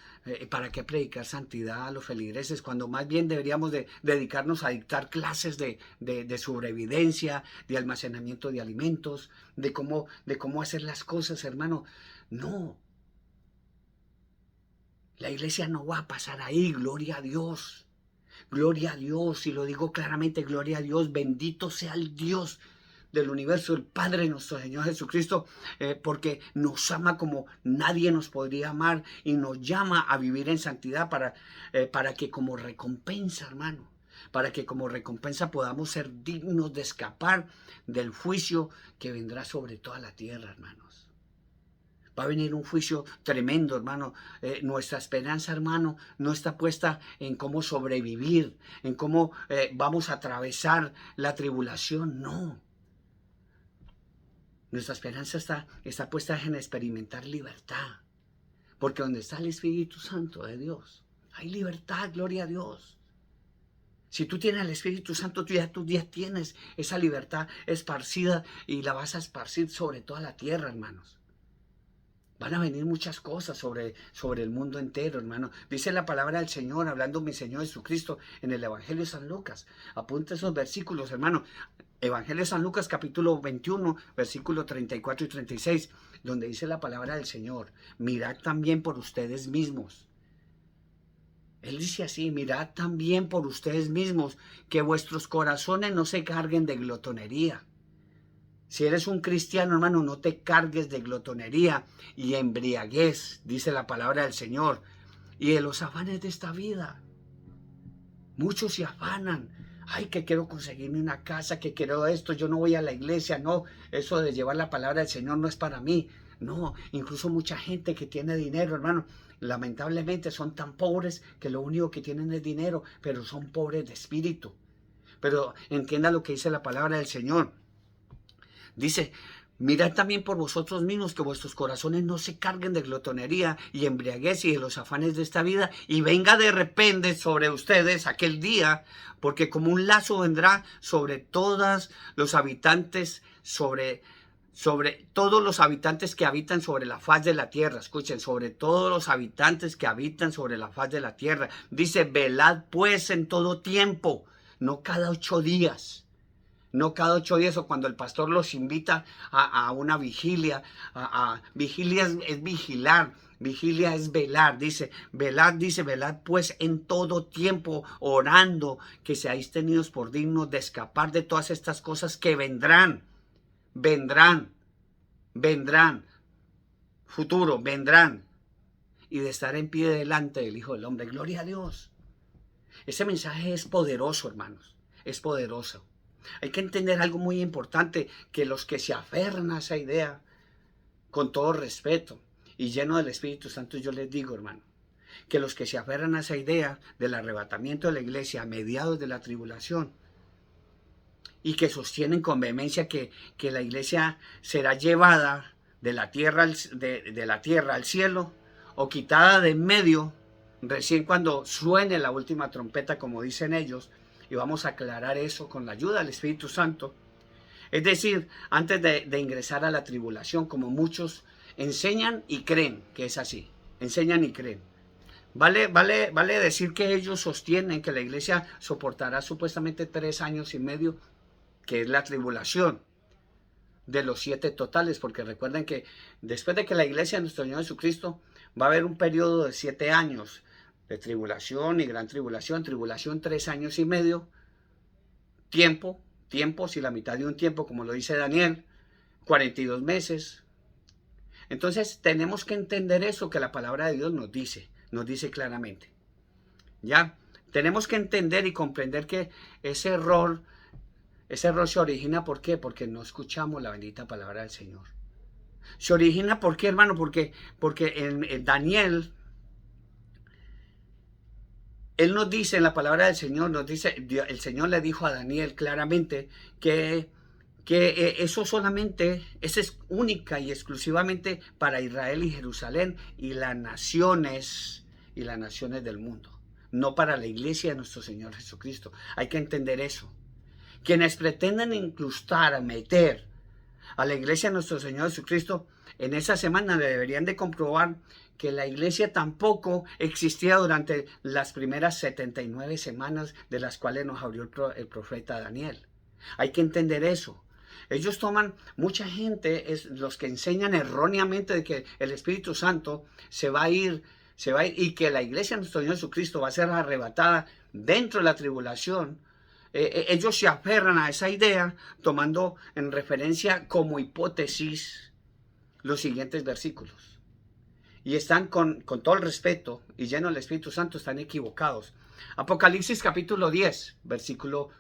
¿Para qué predicar santidad a los feligreses cuando más bien deberíamos de dedicarnos a dictar clases de sobrevivencia, de almacenamiento de alimentos, de cómo hacer las cosas, hermano? No. La iglesia no va a pasar ahí, gloria a Dios. Gloria a Dios, y lo digo claramente, gloria a Dios, bendito sea el Dios del universo, el Padre nuestro Señor Jesucristo, porque nos ama como nadie nos podría amar y nos llama a vivir en santidad para que como recompensa, hermano, para que como recompensa podamos ser dignos de escapar del juicio que vendrá sobre toda la tierra, hermanos. Va a venir un juicio tremendo, hermano. Nuestra esperanza, hermano, no está puesta en cómo sobrevivir, en cómo vamos a atravesar la tribulación, no. Nuestra esperanza está puesta en experimentar libertad. Porque donde está el Espíritu Santo de Dios, hay libertad, gloria a Dios. Si tú tienes el Espíritu Santo, tú ya tienes esa libertad esparcida y la vas a esparcir sobre toda la tierra, hermanos. Van a venir muchas cosas sobre el mundo entero, hermano. Dice la palabra del Señor, hablando mi Señor Jesucristo en el Evangelio de San Lucas. Apunta esos versículos, hermano. Evangelio de San Lucas, capítulo 21, versículos 34 y 36. donde dice la palabra del Señor, mirad también por ustedes mismos. Él dice así, mirad también por ustedes mismos, que vuestros corazones no se carguen de glotonería. Si eres un cristiano, hermano, no te cargues de glotonería y embriaguez, dice la palabra del Señor, y de los afanes de esta vida. Muchos se afanan. Ay, que quiero conseguirme una casa, que quiero esto, yo no voy a la iglesia. No, eso de llevar la palabra del Señor no es para mí. No, incluso mucha gente que tiene dinero, hermano, lamentablemente son tan pobres que lo único que tienen es dinero, pero son pobres de espíritu. Pero entienda lo que dice la palabra del Señor. Dice, mirad también por vosotros mismos que vuestros corazones no se carguen de glotonería y embriaguez y de los afanes de esta vida, y venga de repente sobre ustedes aquel día, porque como un lazo vendrá sobre todos los habitantes, sobre todos los habitantes que habitan sobre la faz de la tierra. Escuchen, sobre todos los habitantes que habitan sobre la faz de la tierra. Dice, velad pues en todo tiempo, no cada 8 días. No cada 8 días, o cuando el pastor los invita a una vigilia. Vigilia es vigilar, vigilia es velar. Dice, velad pues en todo tiempo, orando que seáis tenidos por dignos de escapar de todas estas cosas que vendrán. Futuro, vendrán. Y de estar en pie delante del Hijo del Hombre. Gloria a Dios. Ese mensaje es poderoso, hermanos. Es poderoso. Hay que entender algo muy importante, que los que se aferran a esa idea, con todo respeto y lleno del Espíritu Santo, yo les digo, hermano, que los que se aferran a esa idea del arrebatamiento de la iglesia a mediados de la tribulación y que sostienen con vehemencia que la iglesia será llevada de la tierra al cielo o quitada de en medio, recién cuando suene la última trompeta, como dicen ellos, y vamos a aclarar eso con la ayuda del Espíritu Santo. Es decir, antes de ingresar a la tribulación, como muchos enseñan y creen que es así. Enseñan y creen. Vale decir que ellos sostienen que la iglesia soportará supuestamente 3 años y medio, que es la tribulación de los 7 totales, porque recuerden que después de que la iglesia de nuestro Señor Jesucristo va a haber un periodo de 7 años de tribulación y gran tribulación, 3 años y medio, tiempo, si la mitad de un tiempo, como lo dice Daniel, 42 meses. Entonces tenemos que entender eso que la palabra de Dios nos dice claramente. Ya, tenemos que entender y comprender que ese error se origina, ¿por qué? Porque no escuchamos la bendita palabra del Señor. Se origina, ¿por qué, hermano? Porque en Daniel, Él nos dice en la palabra del Señor, el Señor le dijo a Daniel claramente que eso es única y exclusivamente para Israel y Jerusalén y las naciones del mundo, no para la iglesia de nuestro Señor Jesucristo. Hay que entender eso. Quienes pretenden incrustar, meter a la iglesia de nuestro Señor Jesucristo, en esa semana deberían de comprobar que la iglesia tampoco existía durante las primeras 79 semanas de las cuales nos abrió el profeta Daniel. Hay que entender eso. Ellos toman, mucha gente, los que enseñan erróneamente de que el Espíritu Santo se va a ir y que la iglesia de nuestro Señor Jesucristo va a ser arrebatada dentro de la tribulación. Ellos se aferran a esa idea tomando en referencia como hipótesis los siguientes versículos. Y están con todo el respeto y lleno del Espíritu Santo, están equivocados. Apocalipsis capítulo 10, versículo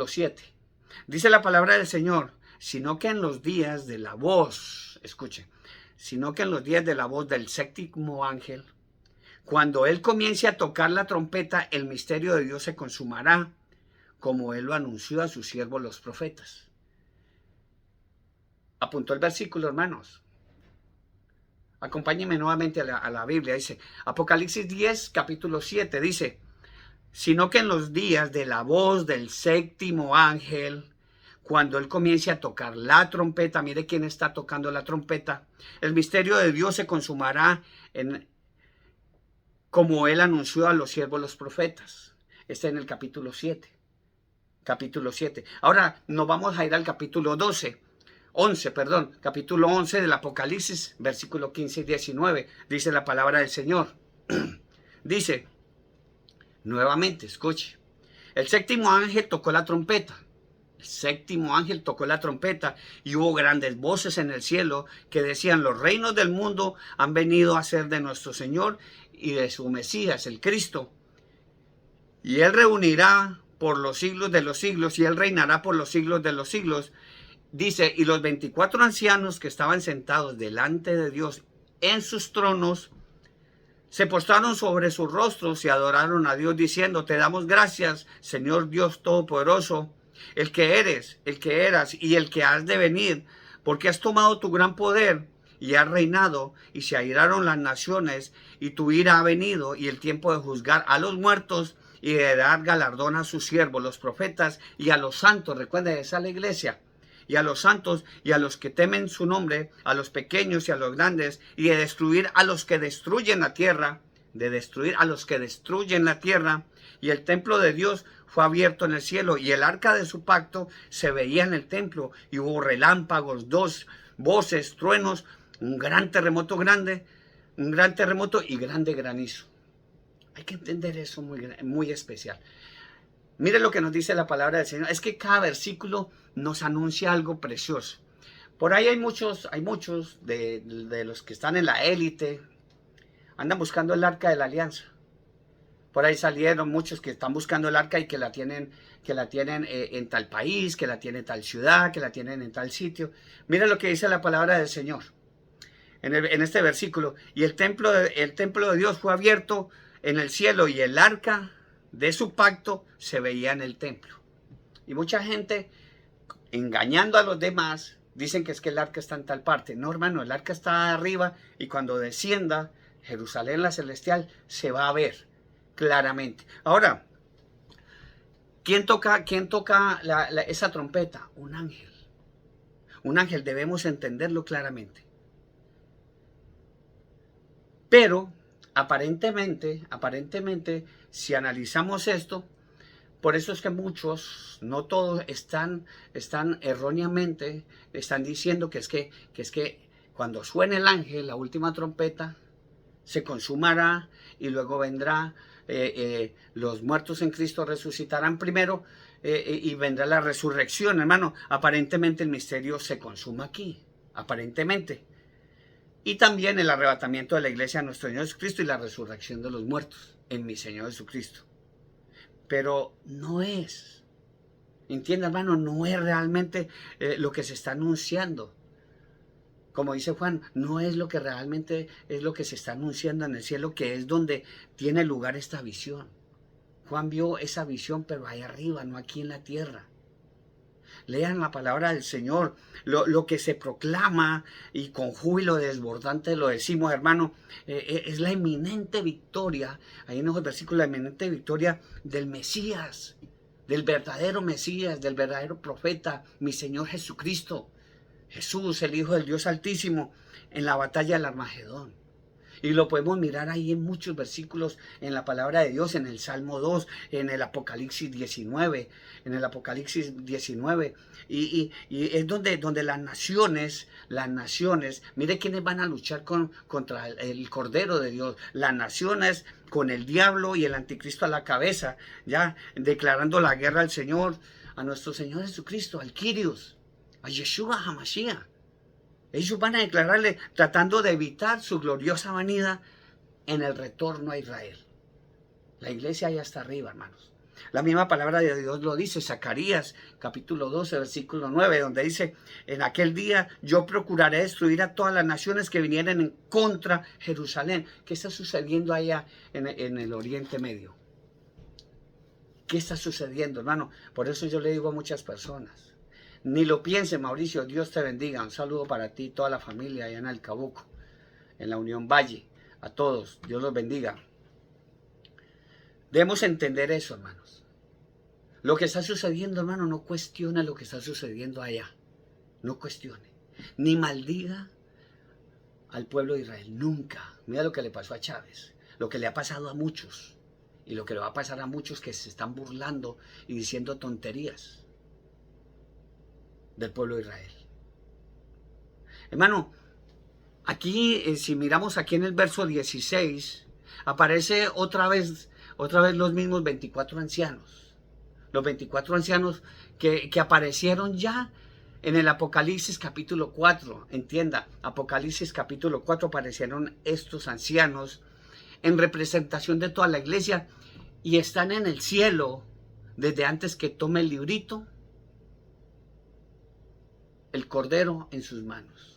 7. Dice la palabra del Señor, sino que en los días de la voz, escuchen, sino que en los días de la voz del séptimo ángel, cuando él comience a tocar la trompeta, el misterio de Dios se consumará, como él lo anunció a sus siervos los profetas. Apuntó el versículo, hermanos. Acompáñenme nuevamente a la Biblia. Dice, Apocalipsis 10, capítulo 7, dice, sino que en los días de la voz del séptimo ángel, cuando él comience a tocar la trompeta, mire quién está tocando la trompeta, el misterio de Dios se consumará como él anunció a los siervos los profetas. Está en el capítulo 7. Ahora nos vamos a ir al capítulo 12. capítulo 11 del Apocalipsis, versículo 15 y 19, dice la palabra del Señor. Dice, nuevamente, escuche, el séptimo ángel tocó la trompeta. El séptimo ángel tocó la trompeta y hubo grandes voces en el cielo que decían, los reinos del mundo han venido a ser de nuestro Señor y de su Mesías, el Cristo. Y Él reunirá por los siglos de los siglos y Él reinará por los siglos de los siglos. Dice, y los 24 ancianos que estaban sentados delante de Dios en sus tronos, se postraron sobre sus rostros y adoraron a Dios diciendo, te damos gracias, Señor Dios Todopoderoso, el que eres, el que eras y el que has de venir, porque has tomado tu gran poder y has reinado, y se airaron las naciones, y tu ira ha venido, y el tiempo de juzgar a los muertos y de dar galardón a sus siervos, los profetas, y a los santos. Recuerden, esa es la iglesia. Y a los santos y a los que temen su nombre, a los pequeños y a los grandes, y de destruir a los que destruyen la tierra, de destruir a los que destruyen la tierra. Y el templo de Dios fue abierto en el cielo, y el arca de su pacto se veía en el templo, y hubo relámpagos, dos voces, truenos, un gran terremoto y grande granizo. Hay que entender eso muy especial. Mire lo que nos dice la palabra del Señor. Es que cada versículo nos anuncia algo precioso. Por ahí hay muchos de los que están en la élite, andan buscando el arca de la alianza. Por ahí salieron muchos que están buscando el arca y que la tienen en tal país, que la tienen en tal ciudad, que la tienen en tal sitio. Mire lo que dice la palabra del Señor en este versículo. Y el templo de Dios fue abierto en el cielo y el arca de su pacto se veía en el templo. Y mucha gente, engañando a los demás, dicen que es que el arca está en tal parte. No, hermano, el arca está arriba y cuando descienda Jerusalén la celestial se va a ver claramente. Ahora, ¿quién toca esa trompeta? Un ángel. Un ángel, debemos entenderlo claramente. Pero aparentemente, si analizamos esto, por eso es que muchos, no todos, están erróneamente, están diciendo que es que cuando suene el ángel, la última trompeta, se consumará y luego vendrá, los muertos en Cristo resucitarán primero y vendrá la resurrección, hermano. Aparentemente el misterio se consuma aquí, aparentemente. Y también el arrebatamiento de la iglesia a nuestro Señor Jesucristo y la resurrección de los muertos en mi Señor Jesucristo. Pero no es, entienda, hermano, no es realmente lo que se está anunciando. Como dice Juan, no es lo que realmente es lo que se está anunciando en el cielo, que es donde tiene lugar esta visión. Juan vio esa visión, pero ahí arriba, no aquí en la tierra. Lean la palabra del Señor, lo que se proclama, y con júbilo desbordante lo decimos, hermano, es la eminente victoria, ahí en los versículos, la eminente victoria del Mesías, del verdadero Mesías, del verdadero profeta, mi Señor Jesucristo, Jesús, el Hijo del Dios Altísimo, en la batalla del Armagedón. Y lo podemos mirar ahí en muchos versículos en la palabra de Dios, en el Salmo 2, en el Apocalipsis 19, Y es donde las naciones, mire quiénes van a luchar contra el Cordero de Dios. Las naciones con el diablo y el anticristo a la cabeza, ya declarando la guerra al Señor, a nuestro Señor Jesucristo, al Kyrios, a Yeshua HaMashiach. Ellos van a declararle, tratando de evitar su gloriosa venida en el retorno a Israel. La iglesia ya está arriba, hermanos. La misma palabra de Dios lo dice, Zacarías, capítulo 12, versículo 9, donde dice, en aquel día yo procuraré destruir a todas las naciones que vinieran en contra de Jerusalén. ¿Qué está sucediendo allá en el Oriente Medio? ¿Qué está sucediendo, hermano? Por eso yo le digo a muchas personas, ni lo piense, Mauricio, Dios te bendiga. Un saludo para ti y toda la familia allá en Alcabuco, en la Unión Valle. A todos, Dios los bendiga. Debemos entender eso, hermanos. Lo que está sucediendo, hermano, no cuestione lo que está sucediendo allá. No cuestione. Ni maldiga al pueblo de Israel. Nunca. Mira lo que le pasó a Chávez. Lo que le ha pasado a muchos. Y lo que le va a pasar a muchos que se están burlando y diciendo tonterías del pueblo de Israel. Hermano, aquí, si miramos aquí en el verso 16, aparece otra vez los mismos 24 ancianos. Los 24 ancianos que aparecieron ya en el Apocalipsis capítulo 4. Entienda, Apocalipsis capítulo 4 aparecieron estos ancianos en representación de toda la iglesia y están en el cielo desde antes que tome el librito, el cordero en sus manos.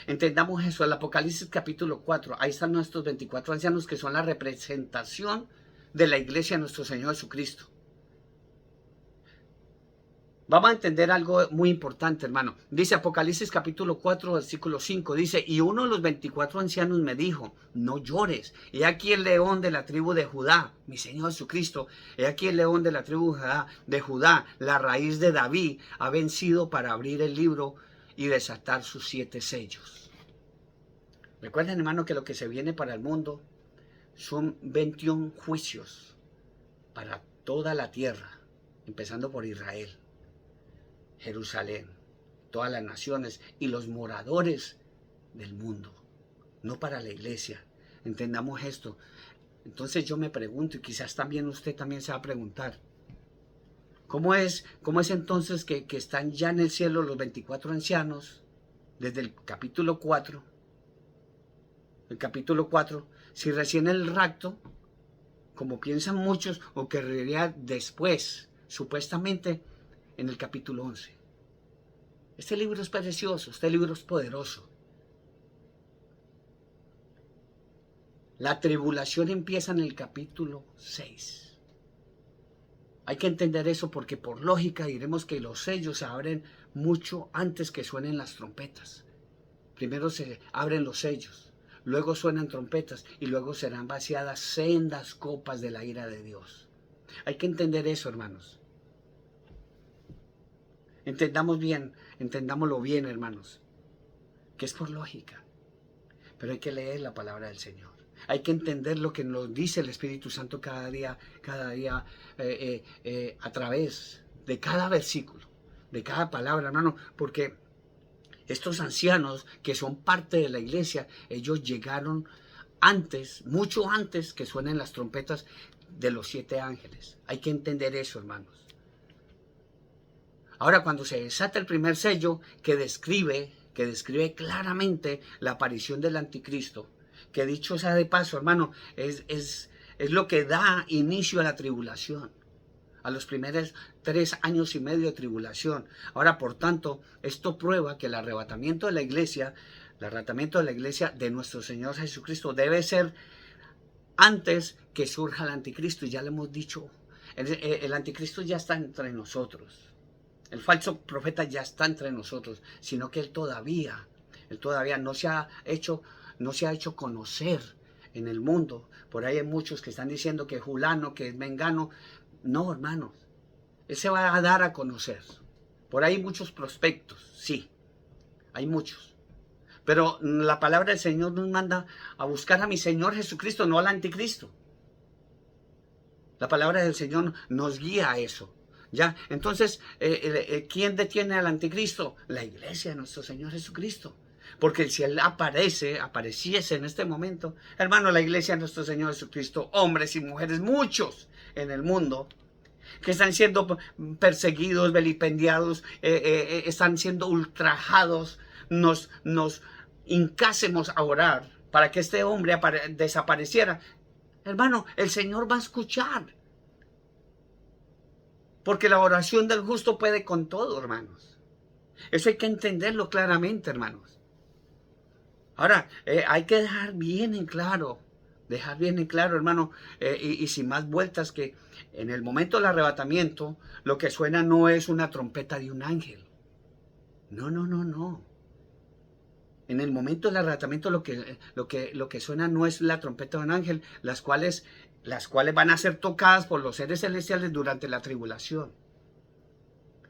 Entendamos eso, el Apocalipsis capítulo 4, ahí están nuestros 24 ancianos que son la representación de la iglesia de nuestro Señor Jesucristo. Vamos a entender algo muy importante, hermano. Dice Apocalipsis capítulo 4, versículo 5, dice, y uno de los 24 ancianos me dijo, no llores, he aquí el león de la tribu de Judá, mi Señor Jesucristo, he aquí el león de la tribu de Judá, la raíz de David, ha vencido para abrir el libro y desatar sus 7 sellos. Recuerden, hermano, que lo que se viene para el mundo son 21 juicios para toda la tierra, empezando por Israel, Jerusalén, todas las naciones y los moradores del mundo, no para la iglesia. Entendamos esto. Entonces yo me pregunto, y quizás también usted también se va a preguntar, ¿cómo es entonces que están ya en el cielo los 24 ancianos desde el capítulo 4? El capítulo 4, si recién el rapto, como piensan muchos, ocurriría después, supuestamente, en el capítulo 11. Este libro es precioso, este libro es poderoso. La tribulación empieza en el capítulo 6. Hay que entender eso porque por lógica diremos que los sellos se abren mucho antes que suenen las trompetas. Primero se abren los sellos, luego suenan trompetas y luego serán vaciadas sendas copas de la ira de Dios. Hay que entender eso, hermanos. Entendámoslo bien, hermanos, que es por lógica, pero hay que leer la palabra del Señor. Hay que entender lo que nos dice el Espíritu Santo cada día a través de cada versículo, de cada palabra, hermano, porque estos ancianos que son parte de la iglesia, ellos llegaron antes, mucho antes que suenen las trompetas de los 7 ángeles. Hay que entender eso, hermanos. Ahora, cuando se desata el primer sello que describe claramente la aparición del anticristo, que dicho sea de paso, hermano, es lo que da inicio a la tribulación, a los primeros 3 años y medio de tribulación. Ahora, por tanto, esto prueba que el arrebatamiento de la iglesia de nuestro Señor Jesucristo debe ser antes que surja el anticristo. Y ya le hemos dicho, el anticristo ya está entre nosotros. El falso profeta ya está entre nosotros, sino que él todavía no se ha hecho conocer en el mundo. Por ahí hay muchos que están diciendo que es fulano, que es mengano. No, hermanos, él se va a dar a conocer. Por ahí hay muchos prospectos, sí, hay muchos. Pero la palabra del Señor nos manda a buscar a mi Señor Jesucristo, no al anticristo. La palabra del Señor nos guía a eso. ¿Ya? Entonces, ¿quién detiene al anticristo? La iglesia de nuestro Señor Jesucristo. Porque si Él apareciese en este momento, hermano, la iglesia de nuestro Señor Jesucristo, hombres y mujeres, muchos en el mundo, que están siendo perseguidos, vilipendiados, están siendo ultrajados, nos hincásemos a orar para que este hombre desapareciera. Hermano, el Señor va a escuchar. Porque la oración del justo puede con todo, hermanos. Eso hay que entenderlo claramente, hermanos. Ahora, hay que dejar bien en claro, hermano, y sin más vueltas, que en el momento del arrebatamiento, lo que suena no es una trompeta de un ángel. No. En el momento del arrebatamiento, lo que suena no es la trompeta de un ángel, las cuales van a ser tocadas por los seres celestiales durante la tribulación.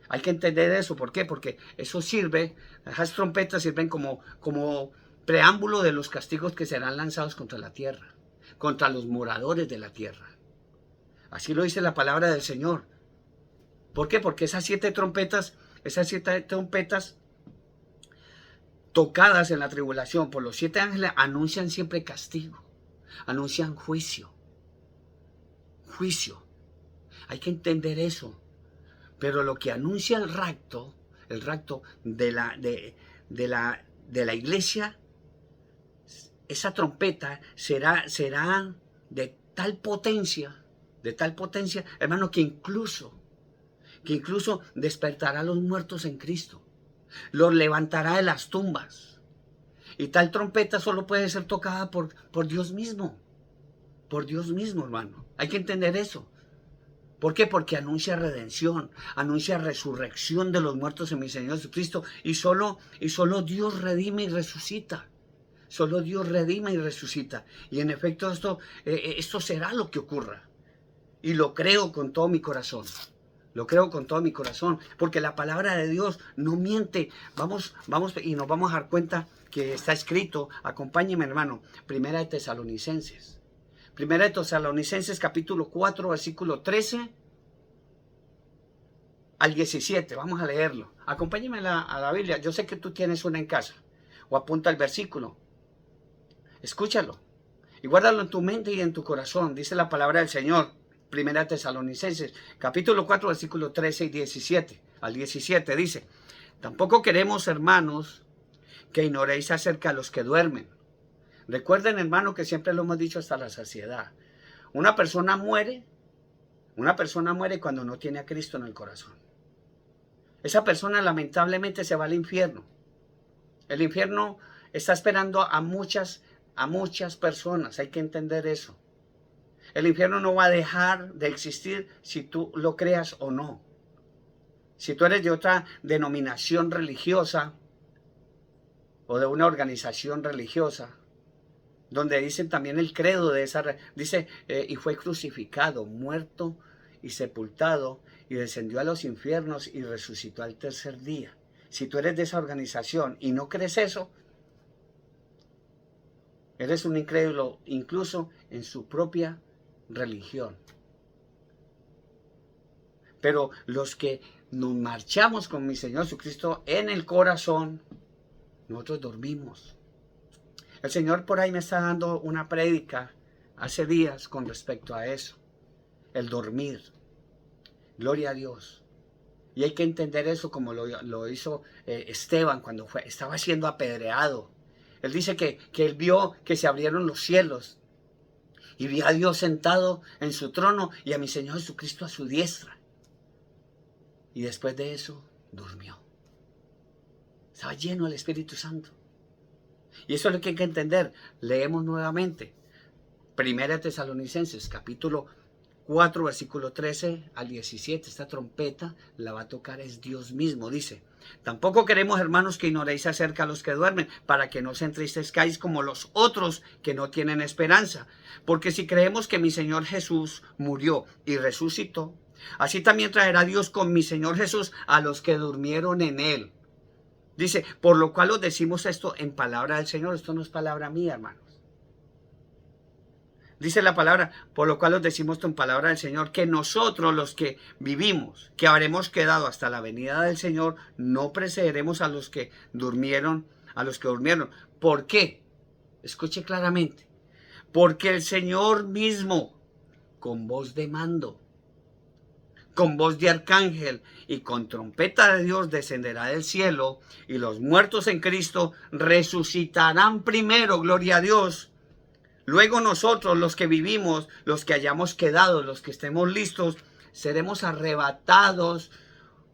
Hay que entender eso. ¿Por qué? Porque eso sirve, esas trompetas sirven como preámbulo de los castigos que serán lanzados contra la tierra, contra los moradores de la tierra. Así lo dice la palabra del Señor. ¿Por qué? Porque esas 7 trompetas tocadas en la tribulación por los 7 ángeles, anuncian siempre castigo, anuncian juicio. Juicio. Hay que entender eso. Pero lo que anuncia el rapto de la iglesia, esa trompeta será de tal potencia, hermano, que incluso despertará a los muertos en Cristo, los levantará de las tumbas. Y tal trompeta solo puede ser tocada por Dios mismo, hermano. Hay que entender eso. ¿Por qué? Porque anuncia redención, anuncia resurrección de los muertos en mi Señor Jesucristo, y solo Dios redime y resucita. Solo Dios redime y resucita. Y en efecto esto será lo que ocurra. Y lo creo con todo mi corazón. Lo creo con todo mi corazón. Porque la palabra de Dios no miente. Vamos y nos vamos a dar cuenta que está escrito. Acompáñeme, hermano. Primera de Tesalonicenses. Primera de Tesalonicenses capítulo 4, versículo 13 al 17. Vamos a leerlo. Acompáñeme a la Biblia. Yo sé que tú tienes una en casa. O apunta el versículo. Escúchalo. Y guárdalo en tu mente y en tu corazón. Dice la palabra del Señor. Primera de Tesalonicenses capítulo 4, versículo 13 y 17. Al 17 dice: tampoco queremos, hermanos, que ignoréis acerca de los que duermen. Recuerden, hermano, que siempre lo hemos dicho hasta la saciedad. Una persona muere cuando no tiene a Cristo en el corazón. Esa persona lamentablemente se va al infierno. El infierno está esperando a muchas personas. Hay que entender eso. El infierno no va a dejar de existir si tú lo creas o no. Si tú eres de otra denominación religiosa o de una organización religiosa, donde dicen también el credo de esa, dice, y fue crucificado, muerto y sepultado, y descendió a los infiernos y resucitó al tercer día. Si tú eres de esa organización y no crees eso, eres un incrédulo, incluso en su propia religión. Pero los que nos marchamos con mi Señor Jesucristo en el corazón, nosotros dormimos. El Señor por ahí me está dando una prédica hace días con respecto a eso. El dormir. Gloria a Dios. Y hay que entender eso como lo hizo Esteban cuando estaba siendo apedreado. Él dice que él vio que se abrieron los cielos y vio a Dios sentado en su trono y a mi Señor Jesucristo a su diestra. Y después de eso, durmió. Estaba lleno del Espíritu Santo. Y eso es lo que hay que entender. Leemos nuevamente. Primera de Tesalonicenses, capítulo 4, versículo 13 al 17. Esta trompeta la va a tocar es Dios mismo. Dice: tampoco queremos, hermanos, que ignoréis acerca de los que duermen, para que no os entristezcáis como los otros que no tienen esperanza. Porque si creemos que mi Señor Jesús murió y resucitó, así también traerá Dios con mi Señor Jesús a los que durmieron en él. Dice: por lo cual os decimos esto en palabra del Señor. Esto no es palabra mía, hermanos. Dice la palabra: por lo cual os decimos esto en palabra del Señor, que nosotros los que vivimos, que habremos quedado hasta la venida del Señor, no precederemos a los que durmieron, ¿Por qué? Escuche claramente. Porque el Señor mismo, con voz de mando, con voz de arcángel y con trompeta de Dios, descenderá del cielo, y los muertos en Cristo resucitarán primero, gloria a Dios. Luego nosotros, los que vivimos, los que hayamos quedado, los que estemos listos, seremos arrebatados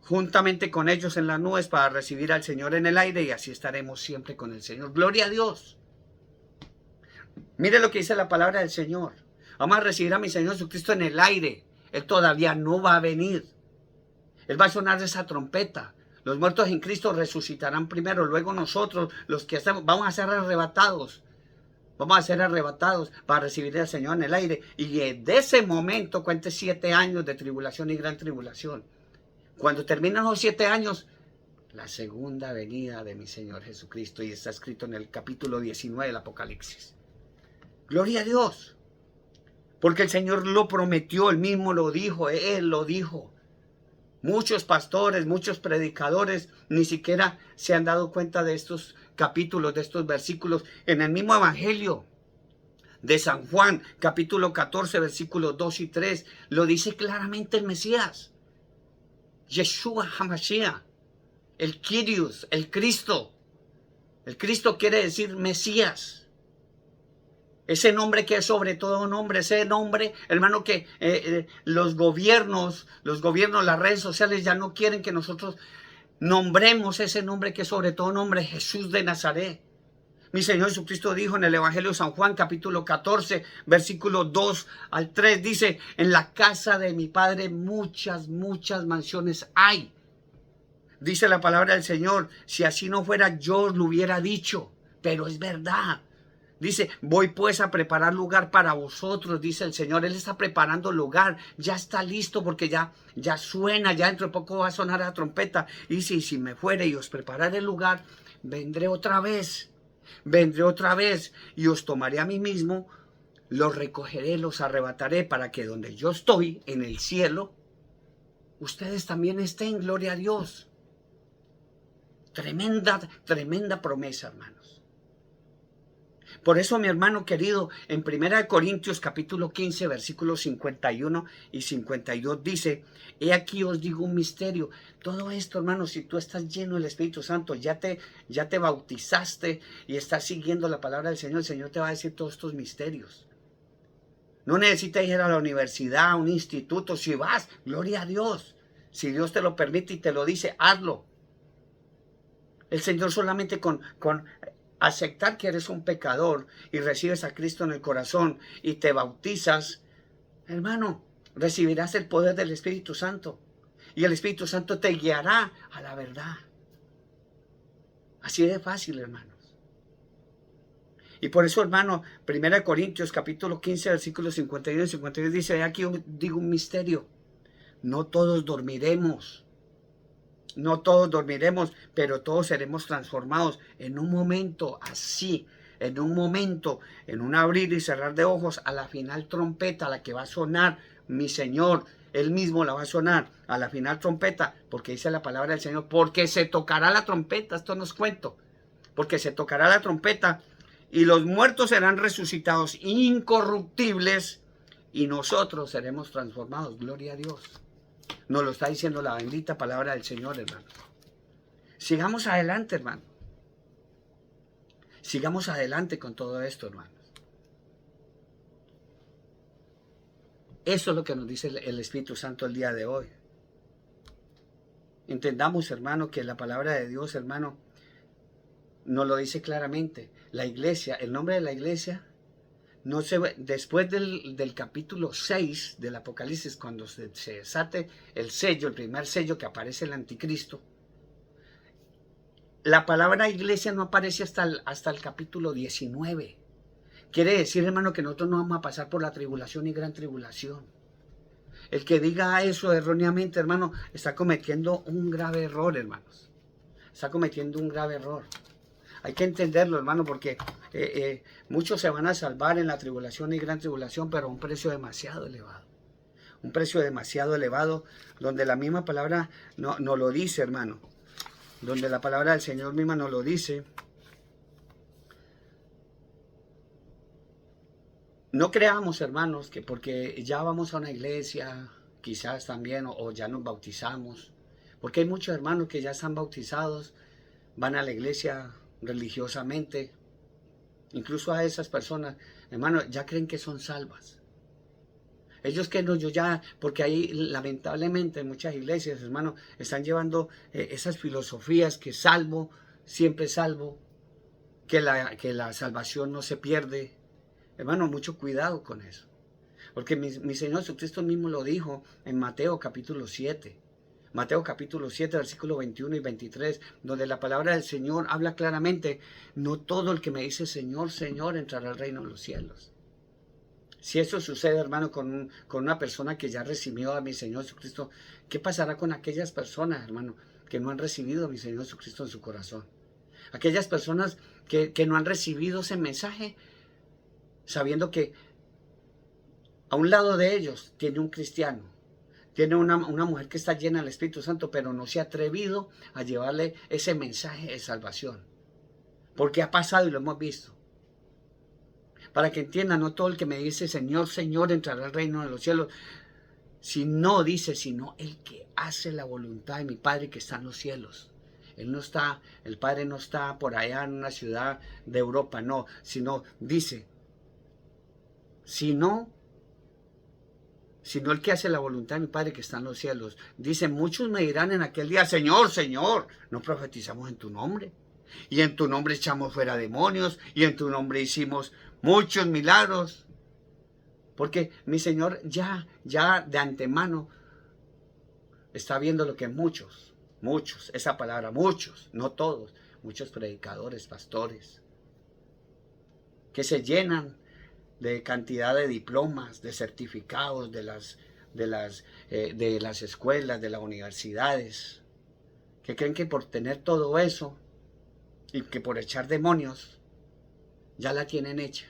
juntamente con ellos en las nubes para recibir al Señor en el aire, y así estaremos siempre con el Señor. Gloria a Dios. Mire lo que dice la palabra del Señor. Vamos a recibir a mi Señor Jesucristo en el aire. Él todavía no va a venir. Él va a sonar esa trompeta. Los muertos en Cristo resucitarán primero. Luego nosotros, los que estamos, vamos a ser arrebatados. Vamos a ser arrebatados para recibir al Señor en el aire. Y de ese momento cuente 7 años de tribulación y gran tribulación. Cuando terminan los 7 años, la segunda venida de mi Señor Jesucristo. Y está escrito en el capítulo 19 del Apocalipsis. Gloria a Dios. Porque el Señor lo prometió, Él mismo lo dijo, Él lo dijo. Muchos pastores, muchos predicadores ni siquiera se han dado cuenta de estos capítulos de estos versículos en el mismo Evangelio de San Juan, capítulo 14, versículos 2 y 3, lo dice claramente el Mesías. Yeshua HaMashiach, el Kyrios, el Cristo. El Cristo quiere decir Mesías. Ese nombre que es sobre todo nombre, ese nombre, hermano, que los gobiernos, las redes sociales ya no quieren que nosotros nombremos ese nombre que es sobre todo nombre, Jesús de Nazaret. Mi Señor Jesucristo dijo en el Evangelio de San Juan, capítulo 14, versículos 2 al 3, dice, en la casa de mi Padre muchas mansiones hay. Dice la palabra del Señor, si así no fuera yo lo hubiera dicho, pero es verdad. Dice, voy pues a preparar lugar para vosotros, dice el Señor. Él está preparando lugar, ya está listo porque ya suena, ya dentro de poco va a sonar la trompeta. Y dice, y si me fuere y os prepararé el lugar, vendré otra vez y os tomaré a mí mismo, los recogeré, los arrebataré para que donde yo estoy, en el cielo, ustedes también estén, gloria a Dios. Tremenda promesa, hermanos. Por eso, mi hermano querido, en 1 Corintios capítulo 15, versículos 51 y 52 dice, he aquí os digo un misterio. Todo esto, hermano, si tú estás lleno del Espíritu Santo, ya te bautizaste y estás siguiendo la palabra del Señor, el Señor te va a decir todos estos misterios. No necesitas ir a la universidad, a un instituto. Si vas, gloria a Dios. Si Dios te lo permite y te lo dice, hazlo. El Señor solamente con aceptar que eres un pecador y recibes a Cristo en el corazón y te bautizas, hermano, recibirás el poder del Espíritu Santo. Y el Espíritu Santo te guiará a la verdad. Así de fácil, hermanos. Y por eso, hermano, 1 Corintios capítulo 15, versículos 51 y 52 dice, aquí digo un misterio. No todos dormiremos. No todos dormiremos, pero todos seremos transformados en un momento así, en un abrir y cerrar de ojos, a la final trompeta, la que va a sonar mi Señor, Él mismo la va a sonar, a la final trompeta, porque dice la palabra del Señor, porque se tocará la trompeta, esto no es cuento, porque se tocará la trompeta y los muertos serán resucitados incorruptibles y nosotros seremos transformados, gloria a Dios. Nos lo está diciendo la bendita palabra del Señor, hermano. Sigamos adelante, hermano. Sigamos adelante con todo esto, hermanos. Eso es lo que nos dice el Espíritu Santo el día de hoy. Entendamos, hermano, que la palabra de Dios, hermano, nos lo dice claramente. La iglesia, el nombre de la iglesia, no se ve, después del capítulo 6 del Apocalipsis, cuando se desate el sello, el primer sello que aparece el anticristo, la palabra iglesia no aparece hasta el capítulo 19. Quiere decir, hermano, que nosotros no vamos a pasar por la tribulación y gran tribulación. El que diga eso erróneamente, hermano, está cometiendo un grave error, hermanos. Está cometiendo un grave error. Hay que entenderlo, hermano, porque muchos se van a salvar en la tribulación y gran tribulación, pero a un precio demasiado elevado. Un precio demasiado elevado, donde la misma palabra no lo dice, hermano. Donde la palabra del Señor misma nos lo dice. No creamos, hermanos, que porque ya vamos a una iglesia, quizás también, o ya nos bautizamos. Porque hay muchos hermanos que ya están bautizados, van a la iglesia religiosamente, incluso a esas personas, hermano, ya creen que son salvas. Ellos que no, yo ya, porque ahí lamentablemente en muchas iglesias, hermano, están llevando esas filosofías que salvo, siempre salvo, que la salvación no se pierde. Hermano, mucho cuidado con eso. Porque mi Señor Jesucristo mismo lo dijo en Mateo capítulo 7. Mateo capítulo 7, versículos 21 y 23, donde la palabra del Señor habla claramente, no todo el que me dice Señor, Señor, entrará al reino de los cielos. Si eso sucede, hermano, con una persona que ya recibió a mi Señor Jesucristo, ¿qué pasará con aquellas personas, hermano, que no han recibido a mi Señor Jesucristo en su corazón? Aquellas personas que no han recibido ese mensaje, sabiendo que a un lado de ellos tiene un cristiano, tiene una mujer que está llena del Espíritu Santo, pero no se ha atrevido a llevarle ese mensaje de salvación. porque ha pasado y lo hemos visto. Para que entiendan, no todo el que me dice Señor, Señor entrará al reino de los cielos, si no dice, sino el que hace la voluntad de mi Padre que está en los cielos. Él no está, el Padre no está por allá en una ciudad de Europa, no, sino dice, sino el que hace la voluntad de mi Padre que está en los cielos. Dice, muchos me dirán en aquel día, Señor, Señor, no profetizamos en tu nombre, y en tu nombre echamos fuera demonios, y en tu nombre hicimos muchos milagros. Porque mi Señor ya de antemano está viendo lo que muchos, esa palabra, muchos, no todos, muchos predicadores, pastores, que se llenan de cantidad de diplomas, de certificados de las escuelas, de las universidades, que creen que por tener todo eso y que por echar demonios ya la tienen hecha.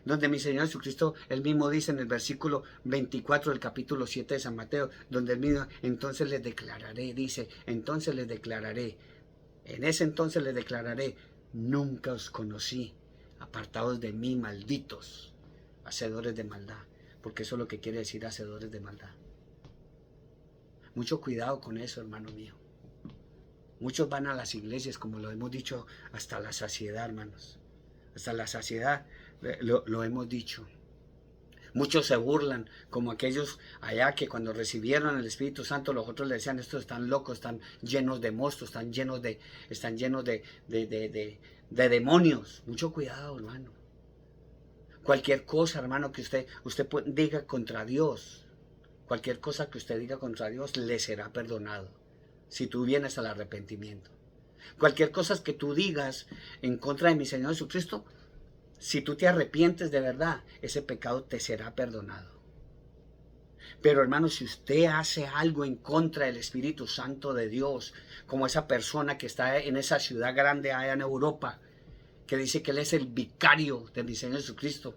Donde mi Señor Jesucristo, Él mismo dice en el versículo 24 del capítulo 7 de San Mateo, donde Él mismo, entonces les declararé, dice, entonces les declararé, en ese entonces les declararé, nunca os conocí, apartados de mí, malditos, hacedores de maldad, porque eso es lo que quiere decir hacedores de maldad. Mucho cuidado con eso, hermano mío. Muchos van a las iglesias, como lo hemos dicho, hasta la saciedad, hermanos. Hasta la saciedad lo hemos dicho. Muchos se burlan, como aquellos allá que cuando recibieron el Espíritu Santo, los otros le decían, estos están locos, están llenos de monstruos, están llenos de demonios. Mucho cuidado, hermano. Cualquier cosa, hermano, que usted diga contra Dios, cualquier cosa que usted diga contra Dios, le será perdonado, si tú vienes al arrepentimiento. Cualquier cosa que tú digas en contra de mi Señor Jesucristo, si tú te arrepientes de verdad, ese pecado te será perdonado. Pero hermano, si usted hace algo en contra del Espíritu Santo de Dios, como esa persona que está en esa ciudad grande allá en Europa, que dice que Él es el vicario de mi Señor Jesucristo,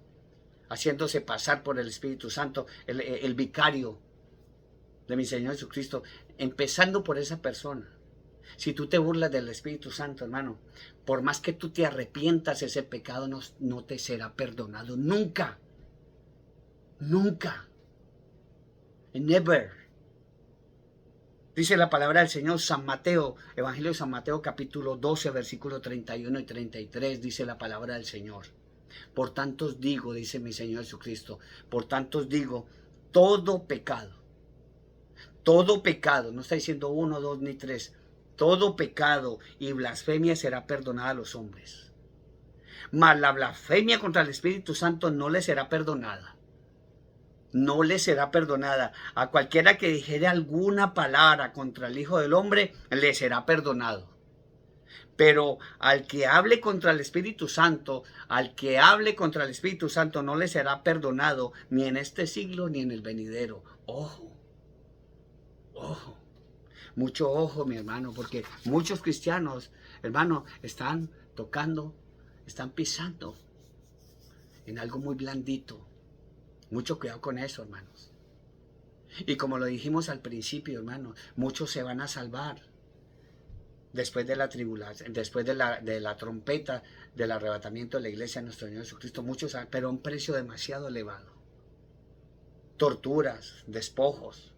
haciéndose pasar por el Espíritu Santo, el vicario de mi Señor Jesucristo, empezando por esa persona. Si tú te burlas del Espíritu Santo, hermano, por más que tú te arrepientas, ese pecado no te será perdonado. Nunca. Nunca. Never. Dice la palabra del Señor, San Mateo, Evangelio de San Mateo, capítulo 12, versículo 31 y 33, dice la palabra del Señor. Por tanto os digo, dice mi Señor Jesucristo, por tanto os digo, todo pecado, no está diciendo 1, 2 ni 3, todo pecado y blasfemia será perdonada a los hombres. Mas la blasfemia contra el Espíritu Santo no le será perdonada. No le será perdonada. A cualquiera que dijere alguna palabra contra el Hijo del Hombre, le será perdonado. Pero al que hable contra el Espíritu Santo, no le será perdonado ni en este siglo ni en el venidero. Ojo, ojo. Mucho ojo, mi hermano, porque muchos cristianos, hermano, están tocando, están pisando en algo muy blandito. Mucho cuidado con eso, hermanos. Y como lo dijimos al principio, hermano, muchos se van a salvar después de la tribulación, después de la trompeta del arrebatamiento de la iglesia de nuestro Señor Jesucristo. Muchos, pero a un precio demasiado elevado. Torturas, despojos.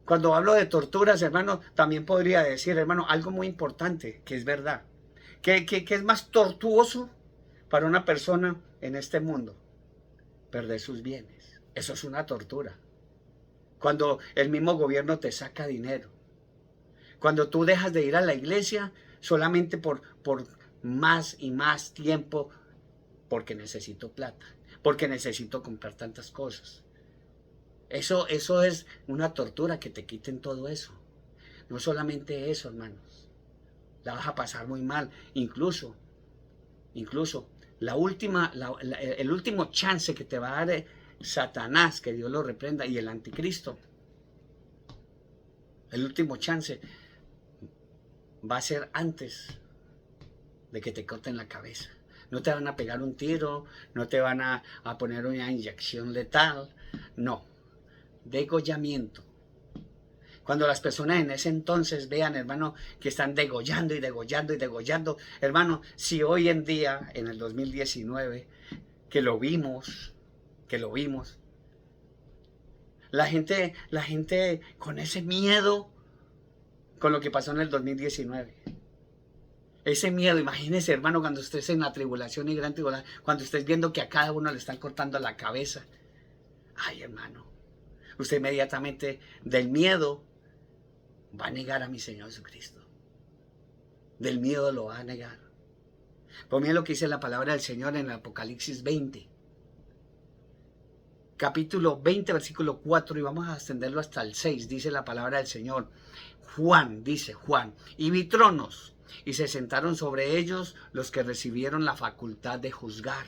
Cuando hablo de torturas, hermano, también podría decir, hermano, algo muy importante, que es verdad. Que es más tortuoso para una persona en este mundo perder sus bienes. Eso es una tortura. Cuando el mismo gobierno te saca dinero. Cuando tú dejas de ir a la iglesia solamente por más y más tiempo, porque necesito plata, porque necesito comprar tantas cosas. Eso es una tortura, que te quiten todo eso. No solamente eso, hermanos. La vas a pasar muy mal. Incluso el último chance que te va a dar Satanás, que Dios lo reprenda, y el anticristo. El último chance va a ser antes de que te corten la cabeza. No te van a pegar un tiro, no te van a poner una inyección letal, no. Degollamiento. Cuando las personas en ese entonces vean, hermano, que están degollando y degollando y degollando, hermano, si hoy en día, en el 2019, que lo vimos, la gente con ese miedo, con lo que pasó en el 2019. Ese miedo, imagínese, hermano, cuando usted esté en la tribulación y gran tribulación, cuando estés viendo que a cada uno le están cortando la cabeza. Ay, hermano, usted inmediatamente del miedo va a negar a mi Señor Jesucristo. Del miedo lo va a negar. Pues miren lo que dice la palabra del Señor en el Apocalipsis 20. Capítulo 20, versículo 4, y vamos a extenderlo hasta el 6. Dice la palabra del Señor. Dice Juan, y vi tronos, y se sentaron sobre ellos los que recibieron la facultad de juzgar.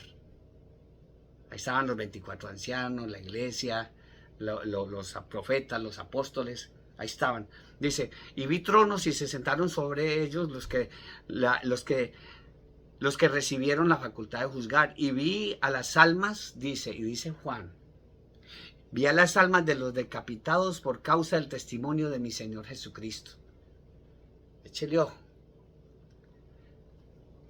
Ahí estaban los 24 ancianos, la iglesia, los profetas, los apóstoles. Ahí estaban. Dice, y vi tronos y se sentaron sobre ellos los que recibieron la facultad de juzgar. Y vi a las almas, dice Juan, vi a las almas de los decapitados por causa del testimonio de mi Señor Jesucristo. Échele ojo.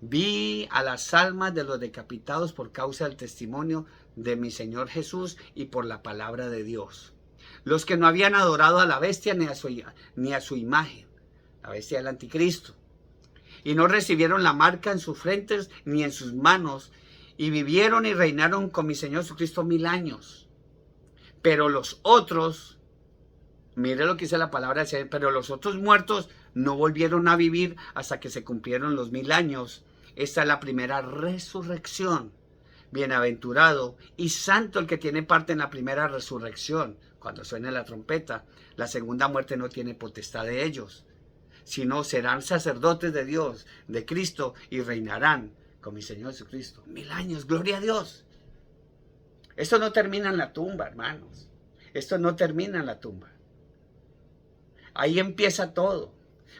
Vi a las almas de los decapitados por causa del testimonio de mi Señor Jesús y por la palabra de Dios. Los que no habían adorado a la bestia ni a su imagen, la bestia del anticristo, y no recibieron la marca en sus frentes ni en sus manos, y vivieron y reinaron con mi Señor Jesucristo 1000 años. Pero los otros, mire lo que dice la palabra del Señor, pero los otros muertos no volvieron a vivir hasta que se cumplieron los 1000 años. Esta es la primera resurrección. Bienaventurado y santo el que tiene parte en la primera resurrección. Cuando suene la trompeta, la segunda muerte no tiene potestad de ellos, sino serán sacerdotes de Dios, de Cristo, y reinarán con mi Señor Jesucristo 1000 años. Gloria a Dios. Esto no termina en la tumba, hermanos. Esto no termina en la tumba. Ahí empieza todo.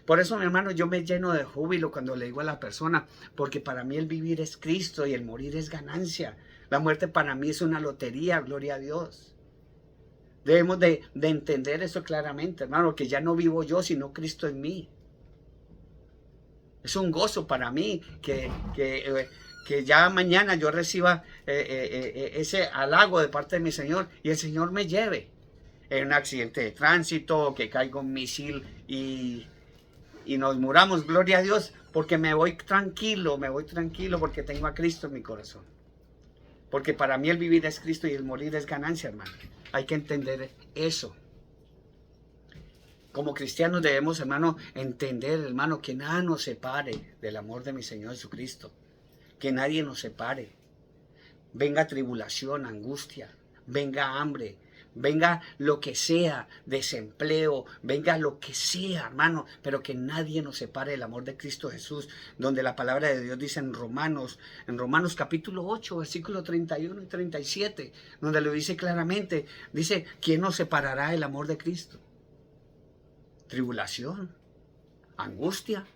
Por eso, mi hermano, yo me lleno de júbilo cuando le digo a la persona, porque para mí el vivir es Cristo y el morir es ganancia. La muerte para mí es una lotería, gloria a Dios. Debemos de entender eso claramente, hermano, que ya no vivo yo, sino Cristo en mí. Es un gozo para mí que ya mañana yo reciba ese halago de parte de mi Señor y el Señor me lleve en un accidente de tránsito, que caiga un misil y nos muramos, gloria a Dios, porque me voy tranquilo porque tengo a Cristo en mi corazón. Porque para mí el vivir es Cristo y el morir es ganancia, hermano. Hay que entender eso. Como cristianos debemos, hermano, entender, hermano, que nada nos separe del amor de mi Señor Jesucristo. Que nadie nos separe. Venga tribulación, angustia, venga hambre, venga lo que sea, desempleo, venga lo que sea, hermano, pero que nadie nos separe del amor de Cristo Jesús, donde la palabra de Dios dice en Romanos capítulo 8, versículos 31 y 37, donde lo dice claramente, dice, ¿quién nos separará del amor de Cristo? Tribulación, angustia,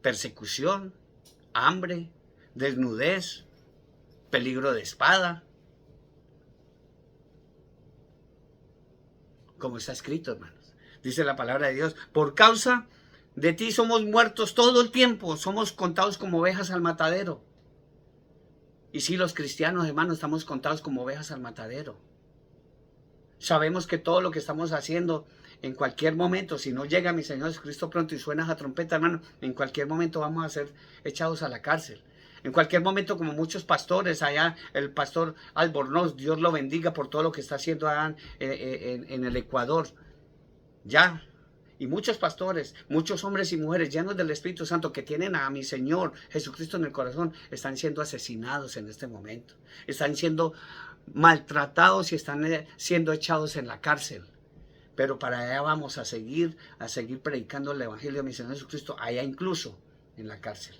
persecución, hambre, desnudez, peligro de espada. Como está escrito, hermanos. Dice la palabra de Dios, por causa de ti somos muertos todo el tiempo, somos contados como ovejas al matadero. Y sí, los cristianos, hermanos, estamos contados como ovejas al matadero. Sabemos que todo lo que estamos haciendo, en cualquier momento, si no llega mi Señor Jesucristo pronto y suena esa trompeta, hermano, en cualquier momento vamos a ser echados a la cárcel. En cualquier momento, como muchos pastores, allá el pastor Albornoz, Dios lo bendiga por todo lo que está haciendo allá en el Ecuador. Ya. Y muchos pastores, muchos hombres y mujeres llenos del Espíritu Santo que tienen a mi Señor Jesucristo en el corazón, están siendo asesinados en este momento. Están siendo maltratados y están siendo echados en la cárcel. Pero para allá vamos a seguir predicando el Evangelio de mi Señor Jesucristo, allá incluso en la cárcel.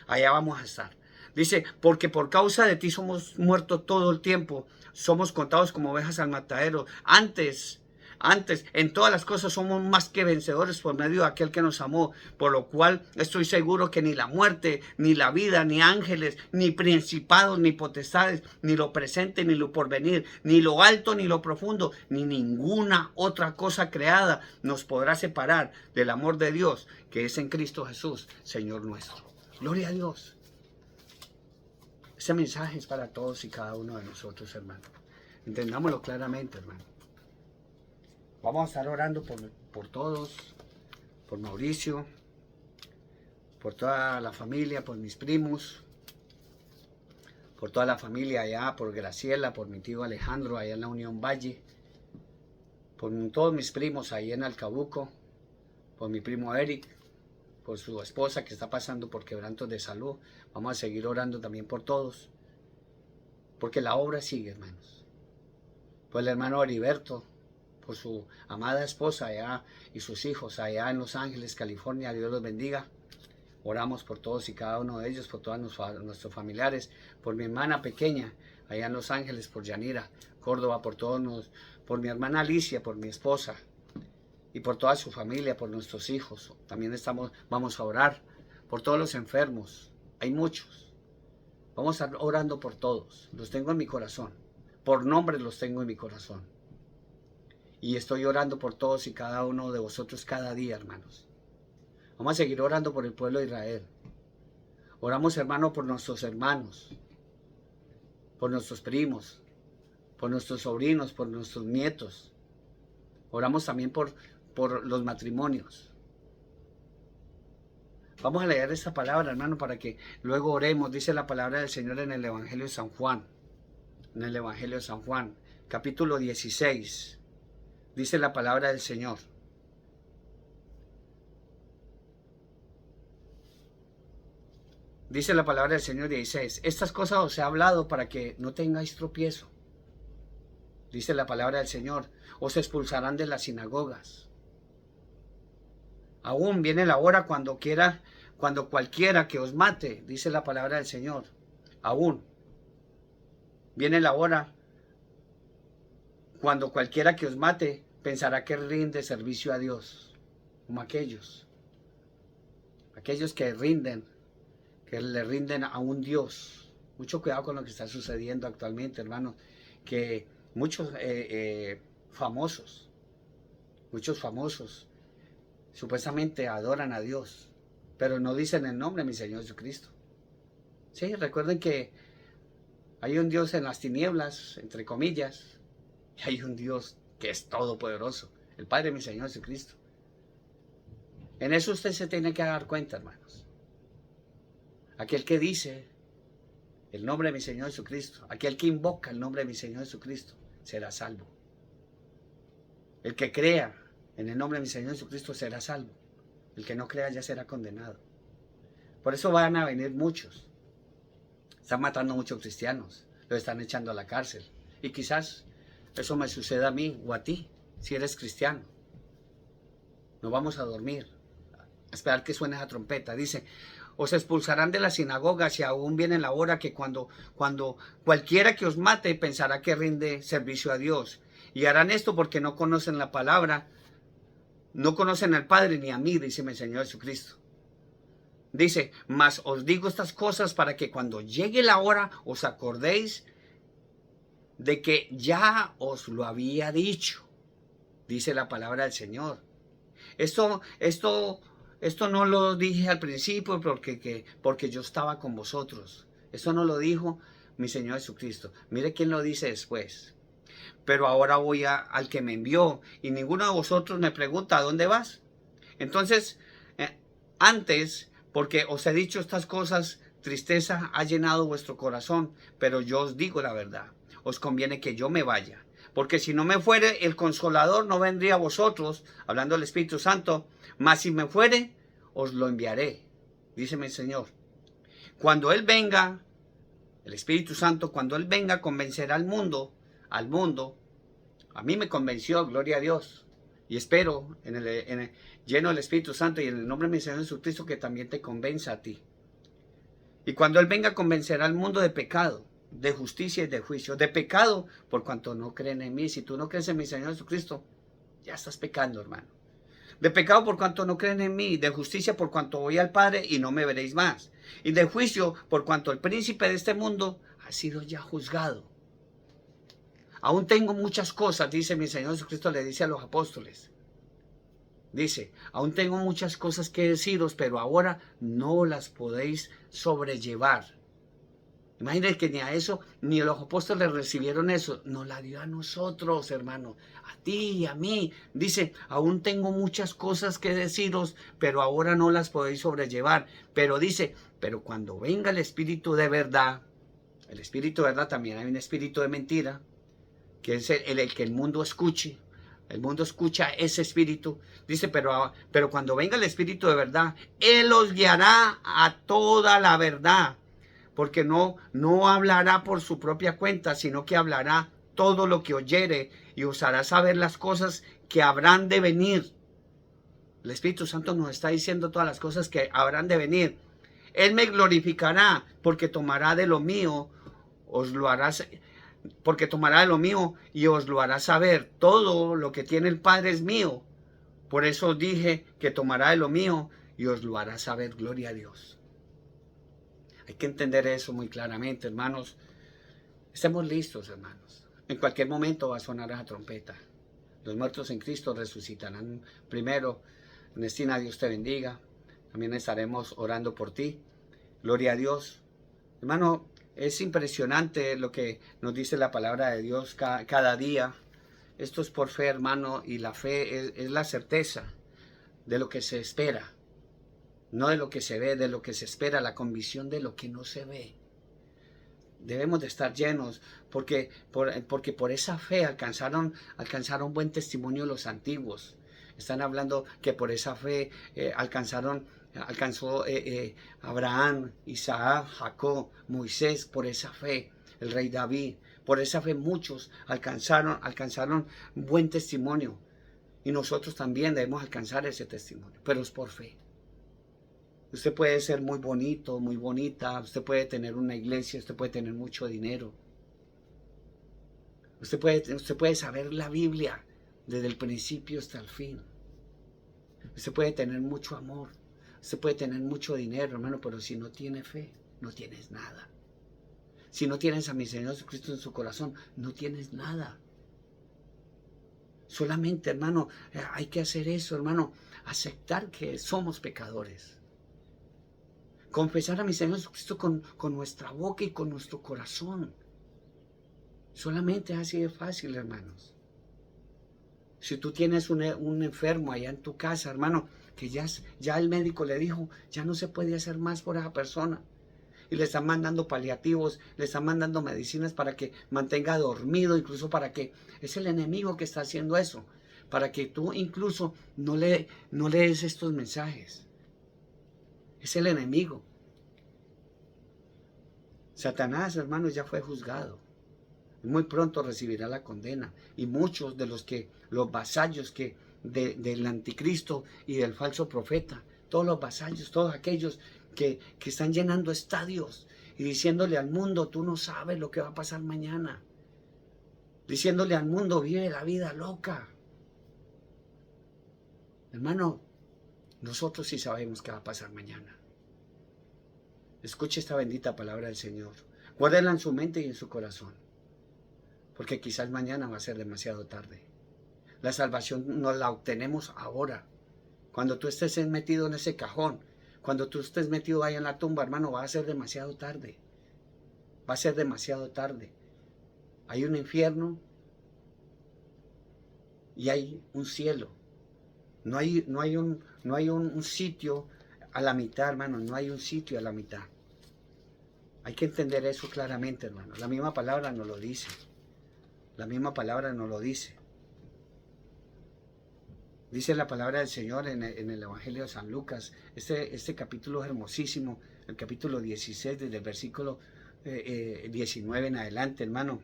Allá vamos a estar. Dice, porque por causa de ti somos muertos todo el tiempo, somos contados como ovejas al matadero. Antes Antes, en todas las cosas somos más que vencedores por medio de aquel que nos amó, por lo cual estoy seguro que ni la muerte, ni la vida, ni ángeles, ni principados, ni potestades, ni lo presente, ni lo porvenir, ni lo alto, ni lo profundo, ni ninguna otra cosa creada nos podrá separar del amor de Dios que es en Cristo Jesús, Señor nuestro. Gloria a Dios. Ese mensaje es para todos y cada uno de nosotros, hermano. Entendámoslo claramente, hermano. Vamos a estar orando por todos, por Mauricio, por toda la familia, por mis primos, por toda la familia allá, por Graciela, por mi tío Alejandro allá en la Unión Valle, por todos mis primos ahí en Alcabuco, por mi primo Eric, por su esposa que está pasando por quebrantos de salud. Vamos a seguir orando también por todos, porque la obra sigue, hermanos. Por el hermano Heriberto, por su amada esposa allá y sus hijos allá en Los Ángeles, California. Dios los bendiga. Oramos por todos y cada uno de ellos, por todos nuestros familiares, por mi hermana pequeña allá en Los Ángeles, por Yanira Córdoba, por mi hermana Alicia, por mi esposa y por toda su familia, por nuestros hijos. También vamos a orar por todos los enfermos. Hay muchos. Vamos a estar orando por todos. Los tengo en mi corazón. Por nombre los tengo en mi corazón. Y estoy orando por todos y cada uno de vosotros cada día, hermanos. Vamos a seguir orando por el pueblo de Israel. Oramos, hermano, por nuestros hermanos, por nuestros primos, por nuestros sobrinos, por nuestros nietos. Oramos también por los matrimonios. Vamos a leer esta palabra, hermano, para que luego oremos. Dice la palabra del Señor en el Evangelio de San Juan. En el Evangelio de San Juan, capítulo 16. Dice la palabra del Señor. Dice la palabra del Señor 16. Estas cosas os he hablado para que no tengáis tropiezo. Dice la palabra del Señor. Os expulsarán de las sinagogas. Aún viene la hora cuando cualquiera que os mate, dice la palabra del Señor. Aún viene la hora cuando cualquiera que os mate pensará que rinde servicio a Dios, como aquellos que le rinden a un Dios. Mucho cuidado con lo que está sucediendo actualmente, hermano, que muchos famosos supuestamente adoran a Dios, pero no dicen el nombre de mi Señor Jesucristo. Sí, recuerden que hay un Dios en las tinieblas, entre comillas, y hay un Dios que es todopoderoso, el Padre de mi Señor Jesucristo. En eso usted se tiene que dar cuenta, hermanos. Aquel que dice el nombre de mi Señor Jesucristo, aquel que invoca el nombre de mi Señor Jesucristo, será salvo. El que crea en el nombre de mi Señor Jesucristo será salvo. El que no crea ya será condenado. Por eso van a venir muchos. Están matando a muchos cristianos. Los están echando a la cárcel. Y quizás eso me suceda a mí o a ti, si eres cristiano. Nos vamos a dormir, a esperar que suene esa trompeta. Dice, os expulsarán de las sinagogas y aún viene la hora que cuando cualquiera que os mate pensará que rinde servicio a Dios. Y harán esto porque no conocen la palabra, no conocen al Padre ni a mí, dice mi Señor Jesucristo. Dice, mas os digo estas cosas para que cuando llegue la hora os acordéis de que ya os lo había dicho, dice la palabra del Señor. Esto no lo dije al principio porque yo estaba con vosotros. Esto no lo dijo mi Señor Jesucristo. Mire quién lo dice después. Pero ahora voy al que me envió y ninguno de vosotros me pregunta, ¿a dónde vas? Entonces, antes, porque os he dicho estas cosas, tristeza ha llenado vuestro corazón, pero yo os digo la verdad. Os conviene que yo me vaya, porque si no me fuere, el Consolador no vendría a vosotros, hablando del Espíritu Santo, mas si me fuere, os lo enviaré, dice mi Señor. Cuando Él venga, el Espíritu Santo, cuando Él venga, convencerá al mundo. A mí me convenció, gloria a Dios, y espero lleno del Espíritu Santo y en el nombre de mi Señor Jesucristo que también te convenza a ti. Y cuando Él venga, convencerá al mundo de pecado, de justicia y de juicio. De pecado, por cuanto no creen en mí. Si tú no crees en mi Señor Jesucristo, ya estás pecando, hermano. De pecado por cuanto no creen en mí, de justicia por cuanto voy al Padre y no me veréis más, y de juicio por cuanto el príncipe de este mundo ha sido ya juzgado. Aún tengo muchas cosas, dice mi Señor Jesucristo, le dice a los apóstoles. Dice, aún tengo muchas cosas que deciros, pero ahora no las podéis sobrellevar. Imagínense que ni a eso, ni los apóstoles recibieron eso. Nos la dio a nosotros, hermano, a ti y a mí. Dice, aún tengo muchas cosas que deciros, pero ahora no las podéis sobrellevar. Pero dice, pero cuando venga el Espíritu de verdad, el Espíritu de verdad, también hay un espíritu de mentira, que es el que el mundo escuche. El mundo escucha ese espíritu. Dice, pero cuando venga el Espíritu de verdad, Él os guiará a toda la verdad. Porque no hablará por su propia cuenta, sino que hablará todo lo que oyere y os hará saber las cosas que habrán de venir. El Espíritu Santo nos está diciendo todas las cosas que habrán de venir. Él me glorificará porque tomará de lo mío, porque tomará de lo mío y os lo hará saber. Todo lo que tiene el Padre es mío. Por eso os dije que tomará de lo mío y os lo hará saber. Gloria a Dios. Hay que entender eso muy claramente, hermanos. Estemos listos, hermanos. En cualquier momento va a sonar esa trompeta. Los muertos en Cristo resucitarán primero. Ernestina, Dios te bendiga. También estaremos orando por ti. Gloria a Dios. Hermano, es impresionante lo que nos dice la palabra de Dios cada día. Esto es por fe, hermano, y la fe es la certeza de lo que se espera. No de lo que se ve, de lo que se espera, la convicción de lo que no se ve. Debemos de estar llenos, porque por esa fe alcanzaron buen testimonio los antiguos. Están hablando que por esa fe alcanzó Abraham, Isaac, Jacob, Moisés, por esa fe, el rey David. Por esa fe muchos alcanzaron buen testimonio. Y nosotros también debemos alcanzar ese testimonio, pero es por fe. Usted puede ser muy bonito, muy bonita, usted puede tener una iglesia, usted puede tener mucho dinero. Usted puede saber la Biblia desde el principio hasta el fin. Usted puede tener mucho amor, usted puede tener mucho dinero, hermano, pero si no tiene fe, no tienes nada. Si no tienes a mi Señor Jesucristo en su corazón, no tienes nada. Solamente, hermano, hay que hacer eso, hermano, aceptar que somos pecadores. Confesar a mi Señor Jesucristo con nuestra boca y con nuestro corazón. Solamente así de fácil, hermanos. Si tú tienes un enfermo allá en tu casa, hermano, que ya el médico le dijo, ya no se puede hacer más por esa persona. Y le están mandando paliativos, le están mandando medicinas para que mantenga dormido, incluso para que, es el enemigo que está haciendo eso, para que tú incluso no lees estos mensajes. Es el enemigo. Satanás, hermanos, ya fue juzgado. Muy pronto recibirá la condena. Y muchos de los vasallos del anticristo y del falso profeta, todos los vasallos, todos aquellos que están llenando estadios y diciéndole al mundo, tú no sabes lo que va a pasar mañana. Diciéndole al mundo, vive la vida loca. Hermano, nosotros sí sabemos qué va a pasar mañana. Escuche esta bendita palabra del Señor. Guárdela en su mente y en su corazón. Porque quizás mañana va a ser demasiado tarde. La salvación nos la obtenemos ahora. Cuando tú estés metido en ese cajón, cuando tú estés metido ahí en la tumba, hermano, va a ser demasiado tarde. Va a ser demasiado tarde. Hay un infierno y hay un cielo. No hay un sitio a la mitad, hermano. No hay un sitio a la mitad. Hay que entender eso claramente, hermano. La misma palabra nos lo dice. La misma palabra nos lo dice. Dice la palabra del Señor en el Evangelio de San Lucas. Este capítulo es hermosísimo. El capítulo 16, desde el versículo 19 en adelante, hermano.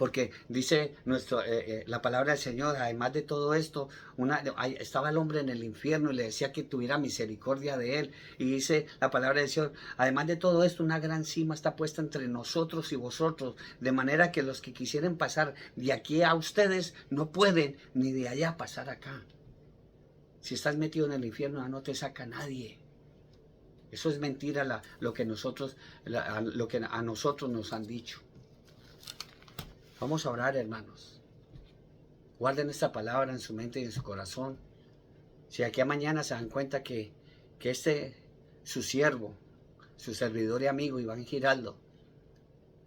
Porque dice la palabra del Señor, además de todo esto, estaba el hombre en el infierno y le decía que tuviera misericordia de él. Y dice la palabra del Señor, además de todo esto, una gran cima está puesta entre nosotros y vosotros, de manera que los que quisieren pasar de aquí a ustedes no pueden ni de allá pasar acá. Si estás metido en el infierno, no te saca nadie. Eso es mentira lo que a nosotros nos han dicho. Vamos a orar, hermanos. Guarden esta palabra en su mente y en su corazón. Si aquí a mañana se dan cuenta que su siervo, su servidor y amigo Iván Giraldo,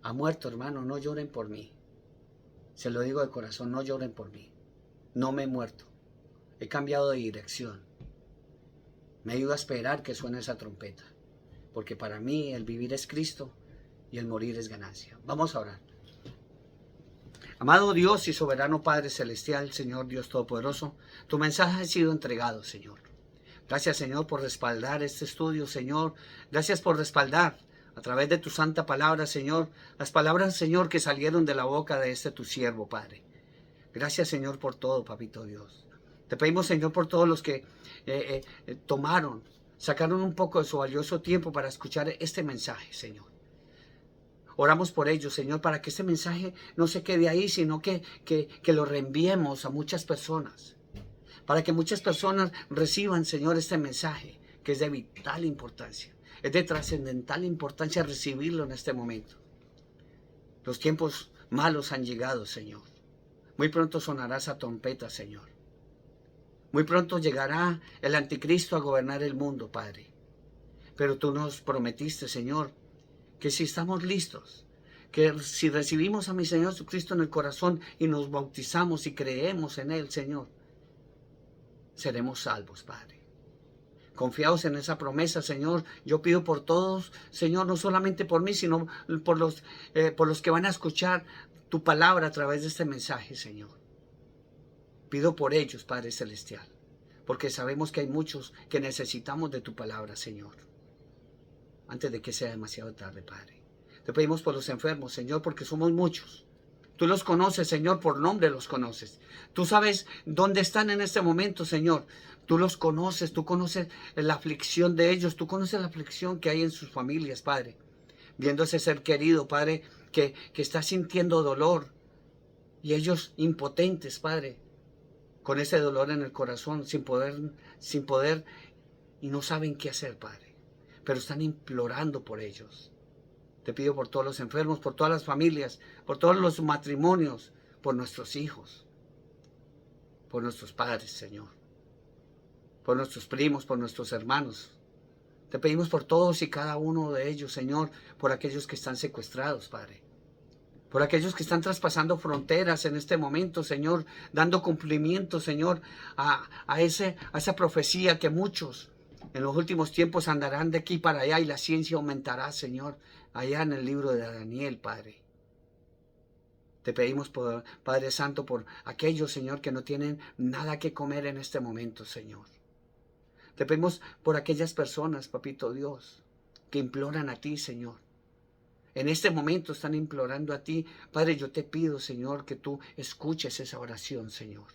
ha muerto, hermano, no lloren por mí. Se lo digo de corazón, no lloren por mí. No me he muerto. He cambiado de dirección. Me ayuda a esperar que suene esa trompeta. Porque para mí el vivir es Cristo y el morir es ganancia. Vamos a orar. Amado Dios y soberano Padre Celestial, Señor Dios Todopoderoso, tu mensaje ha sido entregado, Señor. Gracias, Señor, por respaldar este estudio, Señor. Gracias por respaldar a través de tu santa palabra, Señor, las palabras, Señor, que salieron de la boca de tu siervo, Padre. Gracias, Señor, por todo, Papito Dios. Te pedimos, Señor, por todos los que sacaron un poco de su valioso tiempo para escuchar este mensaje, Señor. Oramos por ellos, Señor, para que este mensaje no se quede ahí, sino que lo reenviemos a muchas personas. Para que muchas personas reciban, Señor, este mensaje, que es de vital importancia. Es de trascendental importancia recibirlo en este momento. Los tiempos malos han llegado, Señor. Muy pronto sonará esa trompeta, Señor. Muy pronto llegará el anticristo a gobernar el mundo, Padre. Pero tú nos prometiste, Señor, que si estamos listos, que si recibimos a mi Señor Jesucristo en el corazón y nos bautizamos y creemos en Él, Señor, seremos salvos, Padre. Confiados en esa promesa, Señor, yo pido por todos, Señor, no solamente por mí, sino por los que van a escuchar tu palabra a través de este mensaje, Señor. Pido por ellos, Padre Celestial, porque sabemos que hay muchos que necesitamos de tu palabra, Señor. Antes de que sea demasiado tarde, Padre. Te pedimos por los enfermos, Señor, porque somos muchos. Tú los conoces, Señor, por nombre los conoces. Tú sabes dónde están en este momento, Señor. Tú los conoces, tú conoces la aflicción de ellos, tú conoces la aflicción que hay en sus familias, Padre. Viendo ese ser querido, Padre, que está sintiendo dolor. Y ellos impotentes, Padre, con ese dolor en el corazón, sin poder, y no saben qué hacer, Padre. Pero están implorando por ellos. Te pido por todos los enfermos, por todas las familias, por todos los matrimonios, por nuestros hijos, por nuestros padres, Señor, por nuestros primos, por nuestros hermanos. Te pedimos por todos y cada uno de ellos, Señor, por aquellos que están secuestrados, Padre, por aquellos que están traspasando fronteras en este momento, Señor, dando cumplimiento, Señor, a esa profecía que muchos en los últimos tiempos andarán de aquí para allá y la ciencia aumentará, Señor, allá en el libro de Daniel, Padre. Te pedimos, Padre Santo, por aquellos, Señor, que no tienen nada que comer en este momento, Señor. Te pedimos por aquellas personas, Papito Dios, que imploran a ti, Señor. En este momento están implorando a ti. Padre, yo te pido, Señor, que tú escuches esa oración, Señor.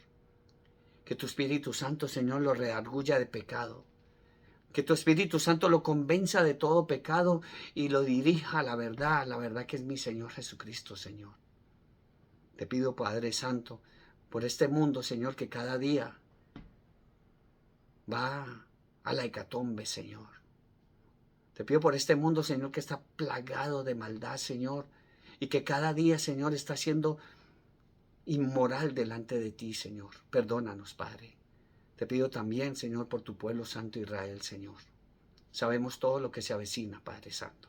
Que tu Espíritu Santo, Señor, lo redarguya de pecado. Que tu Espíritu Santo lo convenza de todo pecado y lo dirija a la verdad que es mi Señor Jesucristo, Señor. Te pido, Padre Santo, por este mundo, Señor, que cada día va a la hecatombe, Señor. Te pido por este mundo, Señor, que está plagado de maldad, Señor, y que cada día, Señor, está siendo inmoral delante de ti, Señor. Perdónanos, Padre. Te pido también, Señor, por tu pueblo santo Israel, Señor. Sabemos todo lo que se avecina, Padre Santo,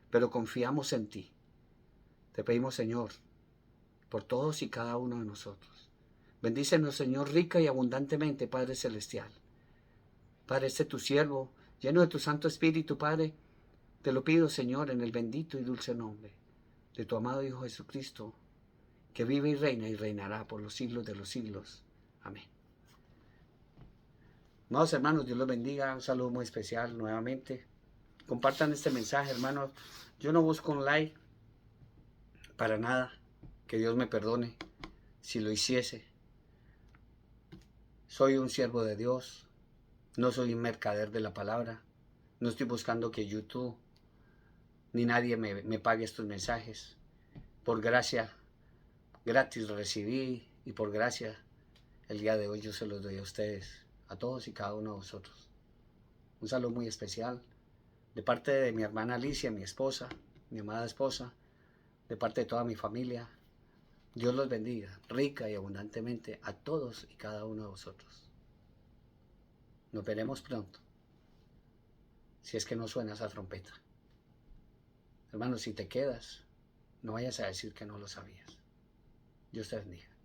pero confiamos en ti. Te pedimos, Señor, por todos y cada uno de nosotros. Bendícenos, Señor, rica y abundantemente, Padre Celestial. Padre, tu siervo, lleno de tu Santo Espíritu, Padre, te lo pido, Señor, en el bendito y dulce nombre de tu amado Hijo Jesucristo, que vive y reina y reinará por los siglos de los siglos. Amén. Amados hermanos, Dios los bendiga. Un saludo muy especial nuevamente. Compartan este mensaje, hermanos. Yo no busco un like para nada. Que Dios me perdone si lo hiciese. Soy un siervo de Dios. No soy un mercader de la palabra. No estoy buscando que YouTube ni nadie me pague estos mensajes. Por gracia, gratis recibí, y por gracia el día de hoy yo se los doy a ustedes, a todos y cada uno de vosotros. Un saludo muy especial de parte de mi hermana Alicia, mi esposa, mi amada esposa, de parte de toda mi familia. Dios los bendiga rica y abundantemente a todos y cada uno de vosotros. Nos veremos pronto, si es que no suena esa trompeta. Hermano, si te quedas, no vayas a decir que no lo sabías. Dios te bendiga.